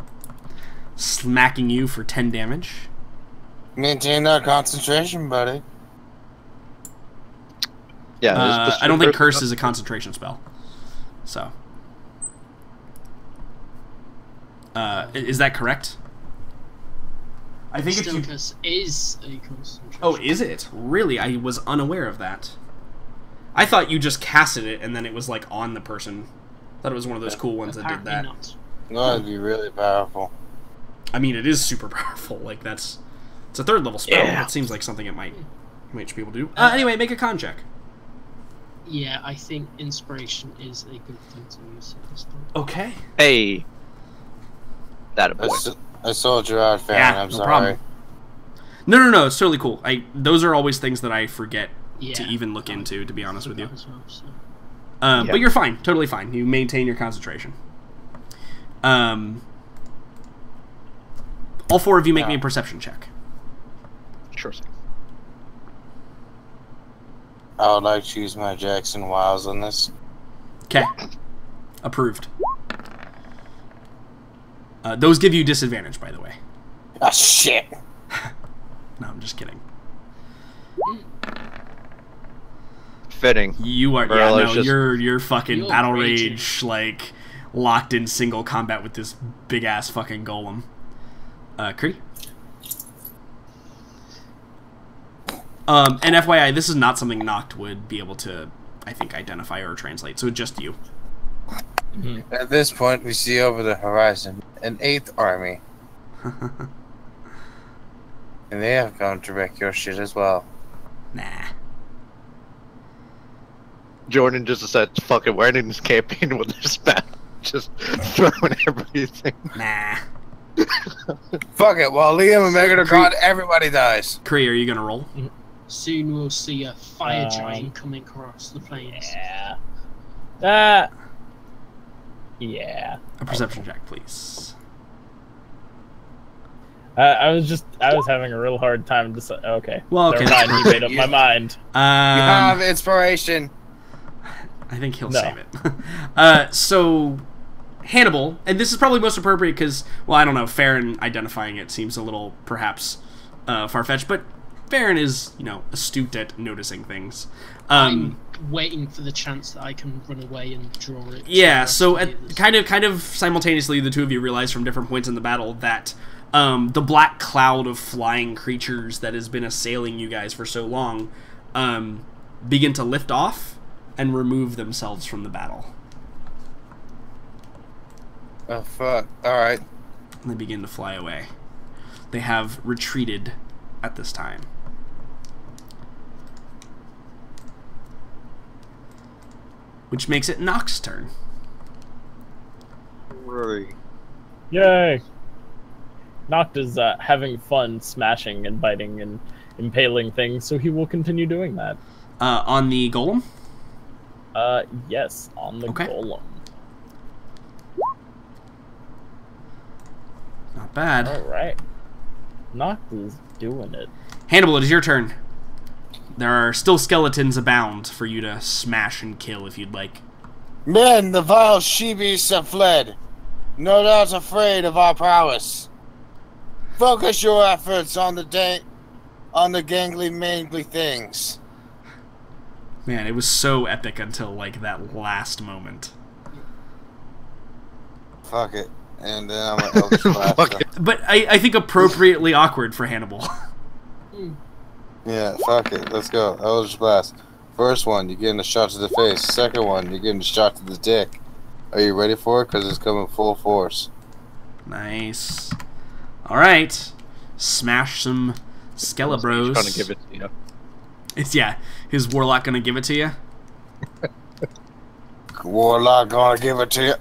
Smacking you for 10 damage. Maintain that concentration, buddy. Yeah, I don't think Curse is a concentration spell. So. Is that correct? I think Still it's... Curse is a concentration. Oh, is it? Really? I was unaware of that. I thought you just casted it and then it was like on the person. Thought it was one of those cool ones that did that. Not. That'd be really powerful. I mean, it is super powerful. Like, it's a 3rd level spell. Yeah. It seems like something it might be able to do. Anyway, make a con check. Yeah, I think inspiration is a good thing to use at this point. Okay. Hey. That a boy. I sold you out, Farron. Yeah, I'm no sorry. problem. No, it's totally cool. Those are always things that I forget Yeah. to even look into, to be honest with you. As well, so. Yeah. But you're fine. Totally fine. You maintain your concentration. All 4 of you make me a perception check. Sure. I would like to use my Jackson Wiles on this. Okay. Approved. Those give you disadvantage, by the way. Ah, shit! No, I'm just kidding. Fitting. You are, Well, yeah, it's no, just- you're fucking You're battle raging. rage, like, locked in single combat with this big-ass fucking golem. Kree? And FYI, this is not something Noct would be able to, I think, identify or translate, so just you. At this point, we see over the horizon an 8th army. And they have come to wreck your shit as well. Nah. Jordan just said, fucking, we're ending this campaign with this bat. Just throwing everything. Nah. Fuck it, while Liam and Megan are gone, everybody dies. Kree, are you gonna roll? Soon we'll see a fire giant coming across the plains. Yeah. Yeah. A perception check, please. I was having a real hard time to say. Okay. Well, okay. Never mind, he made up my mind. You have inspiration. I think he'll No. save it. So, Hannibal, and this is probably most appropriate because, well, I don't know, Farron identifying it seems a little, perhaps, far-fetched, but Farron is, astute at noticing things. I'm waiting for the chance that I can run away and draw it. Yeah, so kind of simultaneously, the two of you realize from different points in the battle that the black cloud of flying creatures that has been assailing you guys for so long begin to lift off and remove themselves from the battle. Oh, fuck. Alright. And they begin to fly away. They have retreated at this time. Which makes it Noct's turn. Really? Yay! Noct is having fun smashing and biting and impaling things, so he will continue doing that. On the golem? Yes, on the golem. Not bad. Alright. Noct is doing it. Hannibal, it is your turn. There are still skeletons abound for you to smash and kill if you'd like. Men, the vile she-beasts have fled. No doubt afraid of our prowess. Focus your efforts on the gangly, mangly things. Man, it was so epic until, like, that last moment. Fuck it. And then I'm gonna Eldritch Blast. But I think appropriately awkward for Hannibal. Yeah, fuck it. Let's go. Eldritch Blast. First one, you're getting a shot to the face. Second one, you're getting a shot to the dick. Are you ready for it? Because it's coming full force. Nice. Alright. Smash some Skelebros. He's gonna give it to you. Yeah, his Warlock gonna give it to you? Warlock gonna give it to you.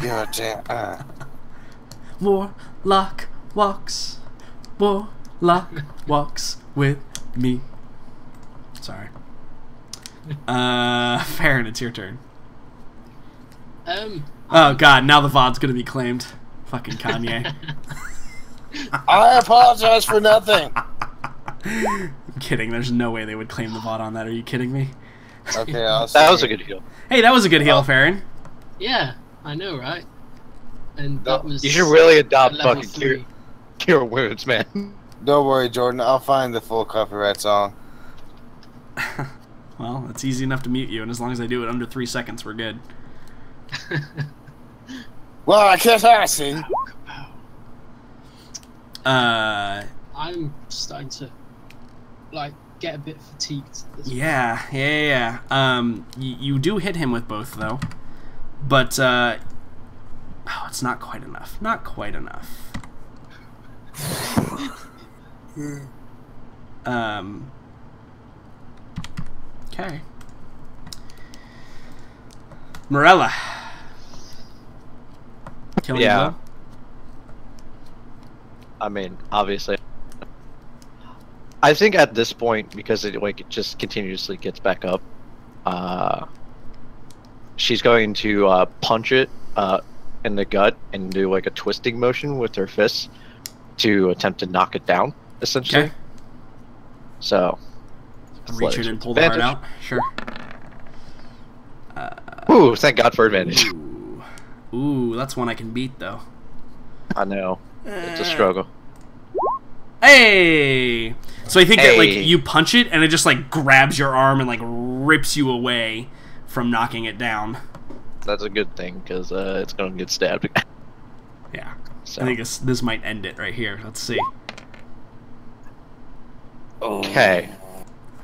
Give it to you. Warlock walks. Warlock Luck walks with me. Sorry. Farron, it's your turn. Oh god, now the VOD's gonna be claimed. Fucking Kanye. I apologize for nothing. I'm kidding, there's no way they would claim the VOD on that. Are you kidding me? Okay, that was a good heal. Hey, that was a good heal, Farron. Yeah, I know, right? And that was. You should really adopt level fucking 3. cure wounds, man. Don't worry, Jordan. I'll find the full copyright song. Well, it's easy enough to mute you, and as long as I do it under 3 seconds, we're good. Well, I can't sing. I'm starting to like get a bit fatigued. Yeah. You do hit him with both though, but oh, it's not quite enough. Not quite enough. Okay. Morella. Killing blow? I mean, obviously. I think at this point, because it just continuously gets back up, she's going to punch it in the gut and do like a twisting motion with her fists to attempt to knock it down, essentially. Okay. So, Reach in and pull the heart out. Sure. Ooh, thank God for advantage. Ooh, that's one I can beat though. I know. It's a struggle. Hey! So I think that like you punch it and it just like grabs your arm and like rips you away from knocking it down. That's a good thing because it's gonna get stabbed again. Yeah. So. I think this might end it right here. Let's see. Okay.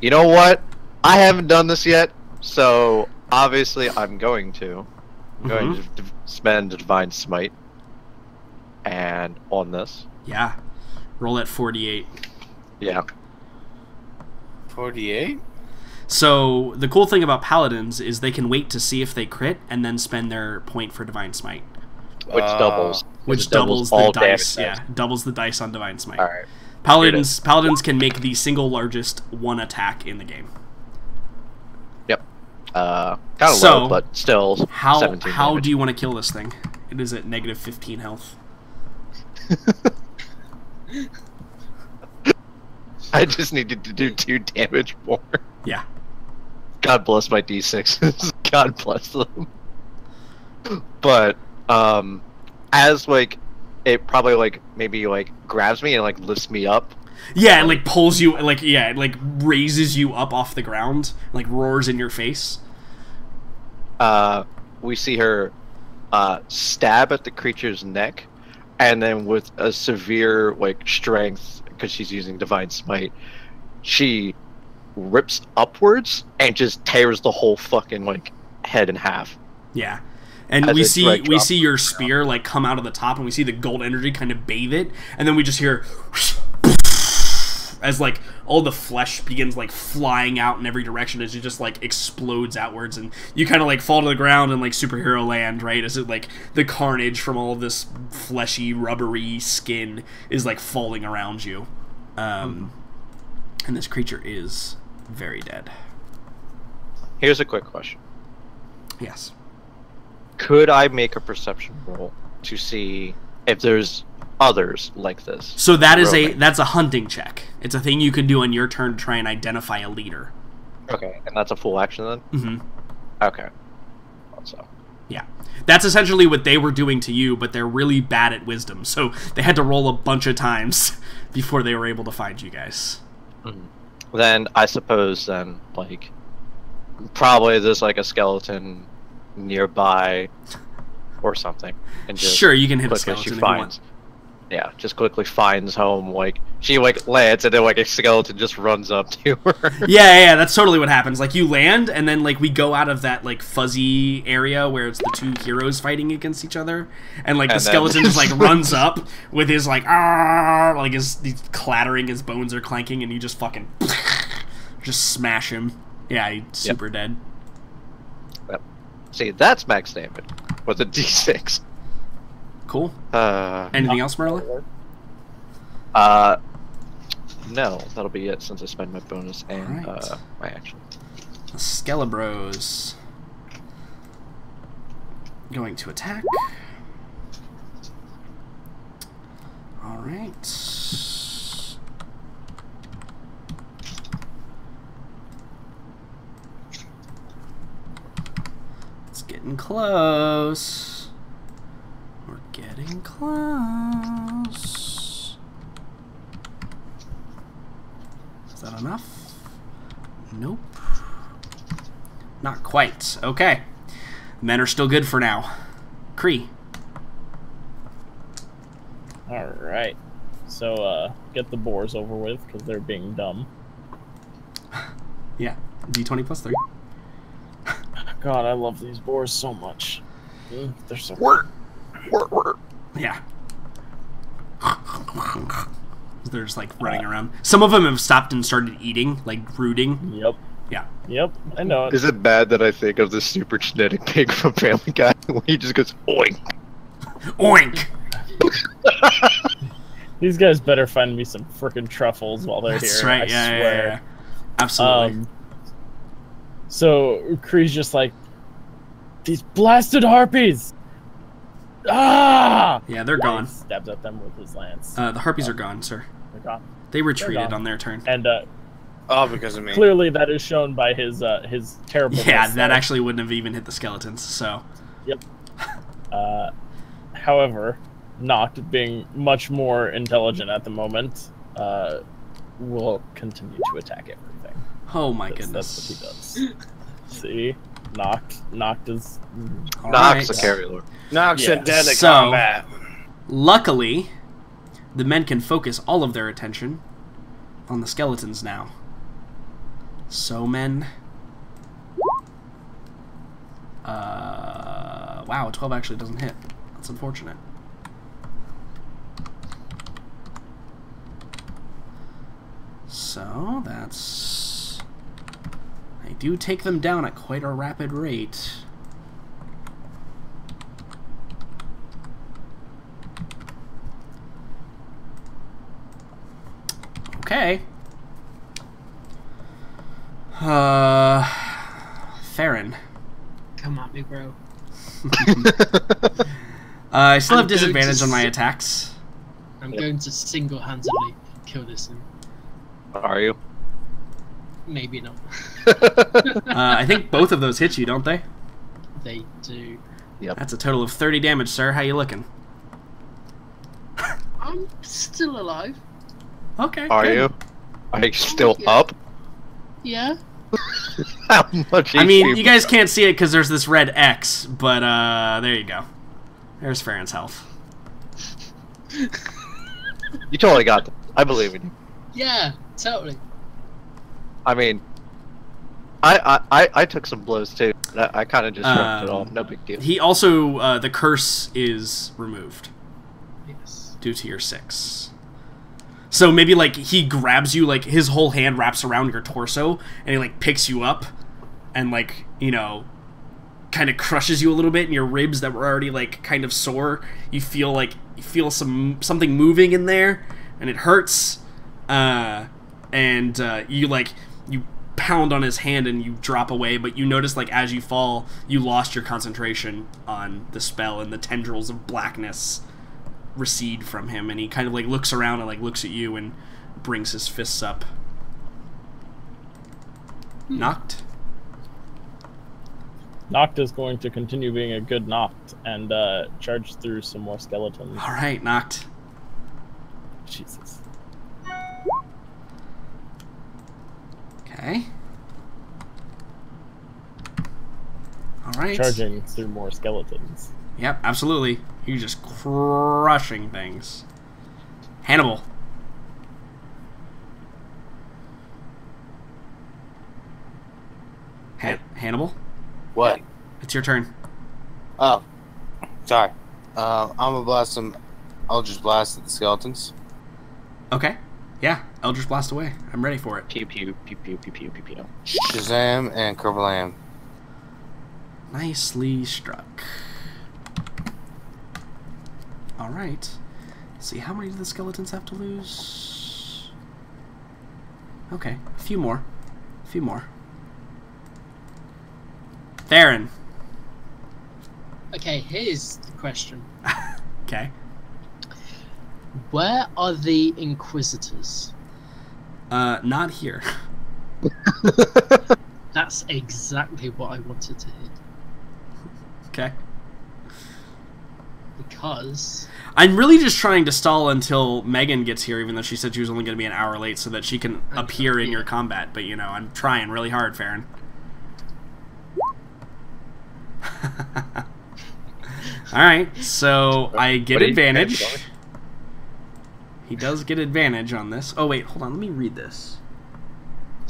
You know what? I haven't done this yet, so obviously I'm going to. I'm going to spend Divine Smite and on this. Yeah. Roll at 48. Yeah. 48? So the cool thing about paladins is they can wait to see if they crit and then spend their point for Divine Smite. Which doubles. Which doubles the dice. Yeah, doubles the dice on Divine Smite. Alright. Paladins can make the single largest one attack in the game. Yep. Kind of low, but still. How do you want to kill this thing? It is at negative 15 health. I just needed to do 2 damage more. Yeah. God bless my D6s. God bless them. But as like it probably like maybe like grabs me and like lifts me up. Yeah, it like pulls you like it like raises you up off the ground, like roars in your face. We see her stab at the creature's neck, and then with a severe like strength, because she's using Divine Smite, she rips upwards and just tears the whole fucking like head in half. Yeah. And we see your spear like come out of the top, and we see the gold energy kind of bathe it, and then we just hear as like all the flesh begins like flying out in every direction as it just like explodes outwards, and you kind of like fall to the ground in like superhero land, right? As it like the carnage from all of this fleshy, rubbery skin is like falling around you, and this creature is very dead. Here's a quick question. Yes. Could I make a perception roll to see if there's others like this? So that's a hunting check. It's a thing you can do on your turn to try and identify a leader. Okay, and that's a full action then? Mm-hmm. Okay. So. Yeah. That's essentially what they were doing to you, but they're really bad at wisdom, so they had to roll a bunch of times before they were able to find you guys. Mm-hmm. Then I suppose then like probably there's like a skeleton nearby or something, and just sure, you can hit a skeleton she if finds, you want. Yeah, just quickly finds home, like she like lands and then like a skeleton just runs up to her. Yeah, that's totally what happens. Like you land and then like we go out of that like fuzzy area where it's the two heroes fighting against each other, and like the skeleton just like runs up with his like like he's clattering, his bones are clanking, and you just fucking just smash him. Yeah, he's super dead. Yep. See, that's max damage with a D6. Cool. Anything else, Marla? No, that'll be it since I spend my bonus and Alright. my action. The Skelebros going to attack. Alright. It's getting close. We're getting close. Is that enough? Nope. Not quite. Okay. Men are still good for now. Kree. Alright. So, get the boars over with, because they're being dumb. Yeah. D20 plus 3. God, I love these boars so much. They're so... Yeah. They're just like running around. Some of them have stopped and started eating, like rooting. Yep. Yeah. Yep, I know it. Is it bad that I think of the super genetic pig from Family Guy where he just goes oink? Oink! These guys better find me some frickin' truffles while they're That's here. right. I Yeah, swear. yeah. Absolutely. So Kree's just like, these blasted harpies! Ah! Yeah, they're gone. He stabs at them with his lance. The harpies are gone, sir. They're gone. They retreated gone. on their turn. And All because of me. clearly that is shown by his terrible. Yeah, that actually wouldn't have even hit the skeletons. So. Yep. However, Noct, being much more intelligent at the moment, will continue to attack everything. Oh my That's goodness. what he does. See, Noct is. All Nox right. the carry lord. Knocks Yeah. it dead in So- combat. Luckily, the men can focus all of their attention on the skeletons now. So, men. Wow, 12 actually doesn't hit. That's unfortunate. So, that's... I do take them down at quite a rapid rate. Okay. Farron. Come at me, bro. I still have I'm going to disadvantage on my s- attacks. I'm going to single-handedly kill this thing. Are you? Maybe not. I think both of those hit you, don't they? They do. That's a total of 30 damage, sir. How you looking? I'm still alive. Okay. Are good. you? Are you still Yeah. up? Yeah. How much? I mean, HP you guys can't see it because there's this red X, but there you go. There's Farron's health. You totally got them. I believe in you. Yeah, totally. I mean, I took some blows too. I kind of just shrugged it off. No big deal. He also, the curse is removed Yes. due to your 6. So maybe, like, he grabs you, like, his whole hand wraps around your torso, and he, like, picks you up, and, like, you know, kind of crushes you a little bit, and your ribs that were already, like, kind of sore, you feel something moving in there, and it hurts, you, like, you pound on his hand, and you drop away, but you notice, like, as you fall, you lost your concentration on the spell, and the tendrils of blackness recede from him, and he kind of like looks around and like looks at you and brings his fists up. Knocked. Noct is going to continue being a good Noct and charge through some more skeletons. All right, knocked. Jesus. Okay. All right. Charging through more skeletons. Yep, absolutely. You're just crushing things. Hannibal. Hannibal, What? it's your turn. Oh, sorry. I'm gonna blast some Eldritch Blast at the skeletons. Okay. Yeah, Eldritch Blast away. I'm ready for it. Pew pew pew pew pew pew pew pew. Shazam and Kerbalam. Nicely struck. Alright. See, how many do the skeletons have to lose? Okay. A few more. A few more. Theron. Okay, here's the question. Okay. Where are the Inquisitors? Not here. That's exactly what I wanted to hear. Okay. Because I'm really just trying to stall until Megan gets here, even though she said she was only going to be an hour late, so that she can appear in your combat. But, you know, I'm trying really hard, Farron. Alright, so I get advantage. He does get advantage on this. Oh, wait, hold on. Let me read this.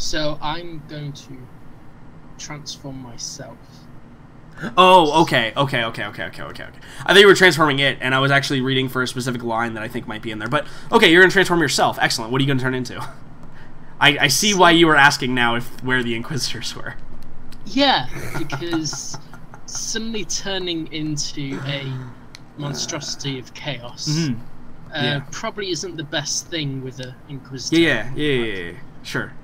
so I'm going to transform myself. Oh, okay. I thought you were transforming it, and I was actually reading for a specific line that I think might be in there. But, okay, you're going to transform yourself. Excellent. What are you going to turn into? I see why you were asking now where the Inquisitors were. Yeah, because suddenly turning into a monstrosity of chaos probably isn't the best thing with an Inquisitor. Yeah. Sure.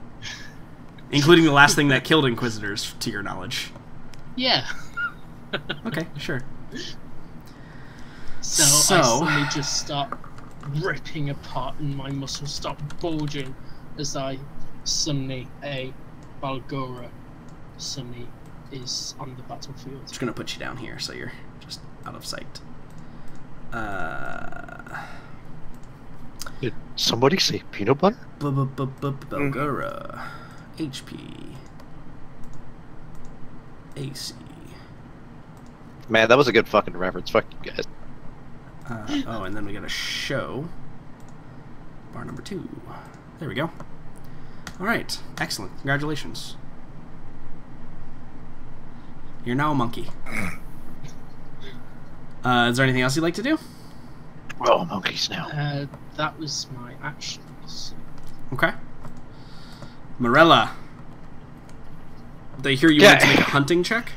Including the last thing that killed Inquisitors, to your knowledge. Yeah. Okay, sure. So I suddenly just start ripping apart and my muscles start bulging as I suddenly a Balgora suddenly is on the battlefield. Just gonna put you down here so you're just out of sight. Did somebody say peanut butter? Balgora. HP. AC. Man, that was a good fucking reference. Fuck you guys. Oh, and then we got a show. Bar number 2. There we go. Alright, excellent. Congratulations. You're now a monkey. Is there anything else you'd like to do? Oh, monkeys now. That was my actions. Okay. Morella. They hear you want to make a hunting check?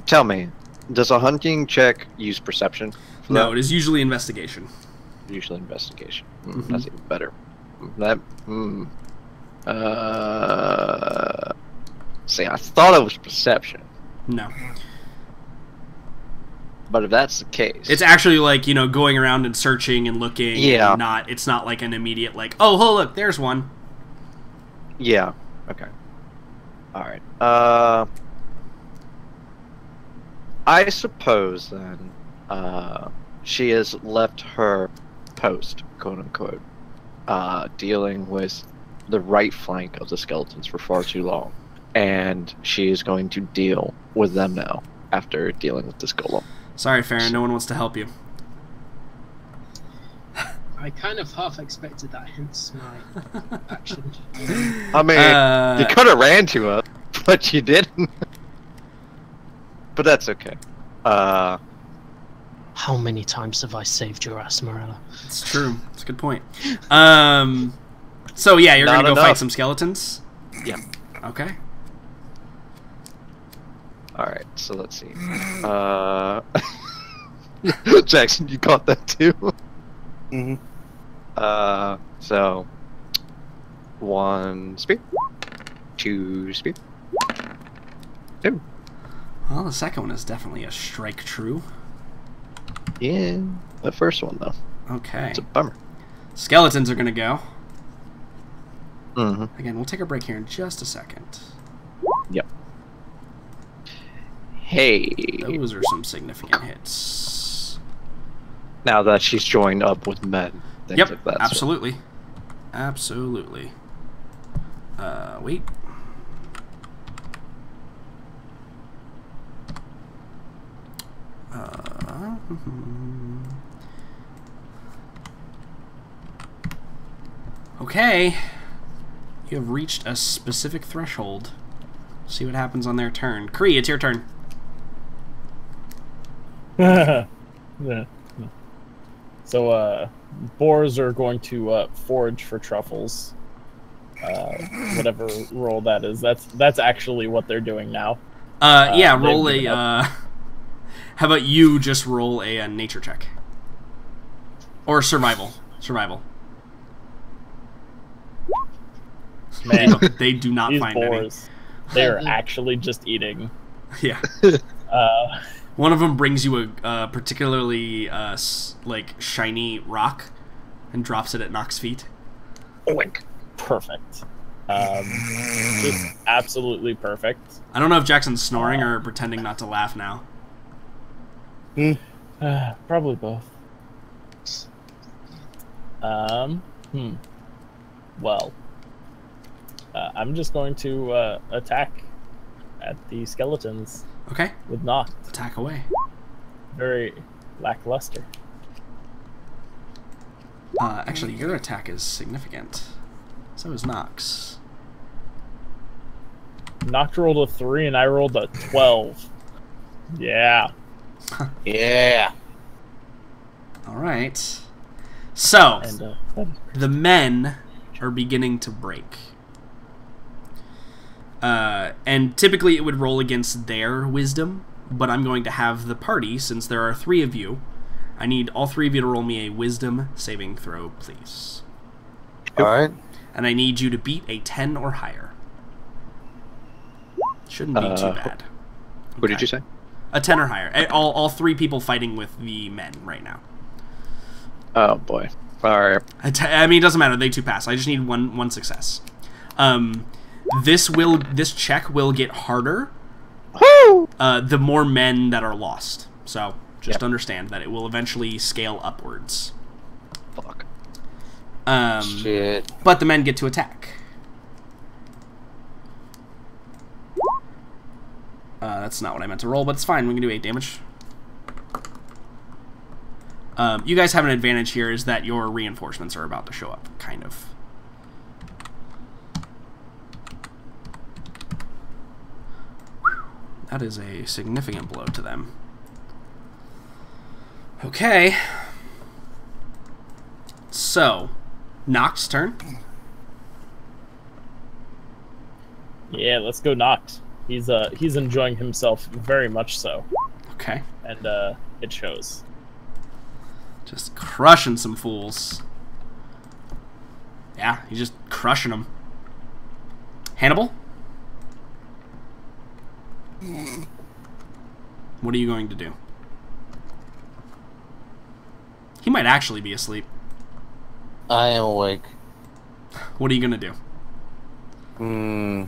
Tell me, does a hunting check use perception? No, it is usually investigation. Usually investigation. Mm-hmm. That's even better. See, I thought it was perception. No. But if that's the case, It's actually like, you know, going around and searching and looking. Yeah. And it's not like an immediate like, oh, look, there's one. yeah. Okay. All right. I suppose then, she has left her post, quote unquote, dealing with the right flank of the skeletons for far too long, and she is going to deal with them now after dealing with this golem. Sorry, Farron, no one wants to help you. I kind of half expected that, hence my action. I mean, you could have ran to her, but you didn't. But that's okay. How many times have I saved your ass, Morella? It's true. It's a good point. So yeah, you're Not gonna go enough. fight some skeletons? Yeah. Okay. Alright, so let's see. Jackson, you caught that too? Mm-hmm. So 1 spear, 2 spear, 2. Well, the second one is definitely a strike true. Yeah, the first one though. Okay. It's a bummer. Skeletons are gonna go. Mm-hmm. Again, we'll take a break here in just a second. Yep. Hey. Those are some significant hits. Now that she's joined up with men. Things Yep, like that, so- absolutely. Absolutely. Wait. Okay. You have reached a specific threshold. See what happens on their turn. Kree, it's your turn. Yeah. So, boars are going to forage for truffles. Whatever roll that is. That's actually what they're doing now. Yeah, roll they've given a How about you just roll a nature check? Or survival. Survival. Man, they do not these find boars, they are actually just eating. any. Yeah. One of them brings you a particularly like shiny rock and drops it at Nox's feet. Oink. Perfect. Just absolutely perfect. I don't know if Jackson's snoring or pretending not to laugh now. Probably both. Well, I'm just going to attack at the skeletons. Okay. With knocked. Attack away. Very lackluster. Actually, your attack is significant. So is Nox. Noct rolled a 3 and I rolled a 12. Yeah. Yeah. All right. So, the men are beginning to break. And typically it would roll against their wisdom, but I'm going to have the party, since there are 3 of you, I need all 3 of you to roll me a wisdom saving throw, please. Alright. And I need you to beat a 10 or higher. Shouldn't be too bad. What did you say? A 10 or higher. All 3 people fighting with the men right now. Oh boy. Alright. I mean, it doesn't matter. They 2 pass. I just need one success. This check will get harder the more men that are lost. So just understand that it will eventually scale upwards. Fuck. Shit. But the men get to attack. That's not what I meant to roll, but it's fine. We can do 8 damage. You guys have an advantage here, is that your reinforcements are about to show up, kind of. That is a significant blow to them. Okay. So, Nox's turn. Yeah, let's go Noct. He's enjoying himself very much so. Okay. And it shows. Just crushing some fools. Yeah, he's just crushing them. Hannibal? What are you going to do? He might actually be asleep. I am awake. What are you going to do?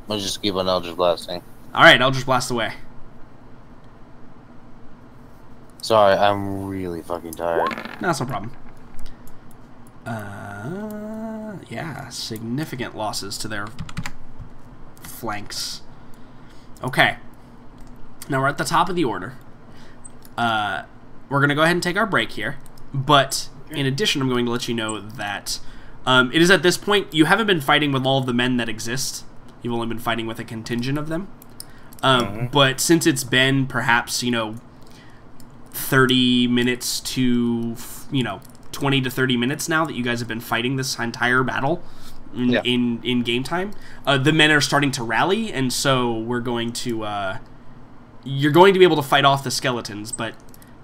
Let's just keep on Eldritch Blasting. Alright, Eldritch Blast away. Sorry, I'm really fucking tired. No, that's no problem. Yeah, significant losses to their flanks. Okay. Now we're at the top of the order. We're going to go ahead and take our break here. But in addition, I'm going to let you know that it is at this point, you haven't been fighting with all of the men that exist. You've only been fighting with a contingent of them. But since it's been perhaps, 30 minutes to, 20 to 30 minutes now that you guys have been fighting this entire battle in game time, the men are starting to rally, and so we're going to, you're going to be able to fight off the skeletons, but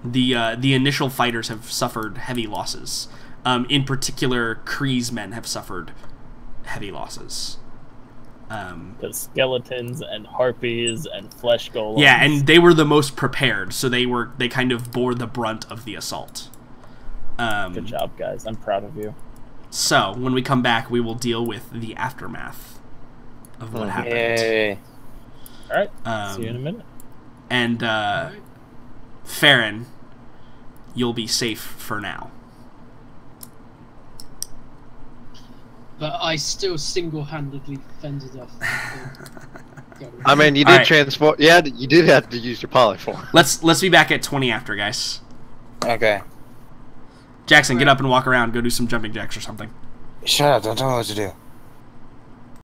the initial fighters have suffered heavy losses. In particular, Kree's men have suffered heavy losses. The skeletons and harpies and flesh golems. Yeah, and they were the most prepared, so they kind of bore the brunt of the assault. Good job, guys. I'm proud of you. So, when we come back, we will deal with the aftermath of what happened. Yay. Alright, see you in a minute. And, Farron, you'll be safe for now. But I still single-handedly fended off. I mean, you did transport. Yeah, you did have to use your polyform. Let's be back at 20 after, guys. Okay. Jackson, get up and walk around. Go do some jumping jacks or something. Shut up, don't tell me what to do.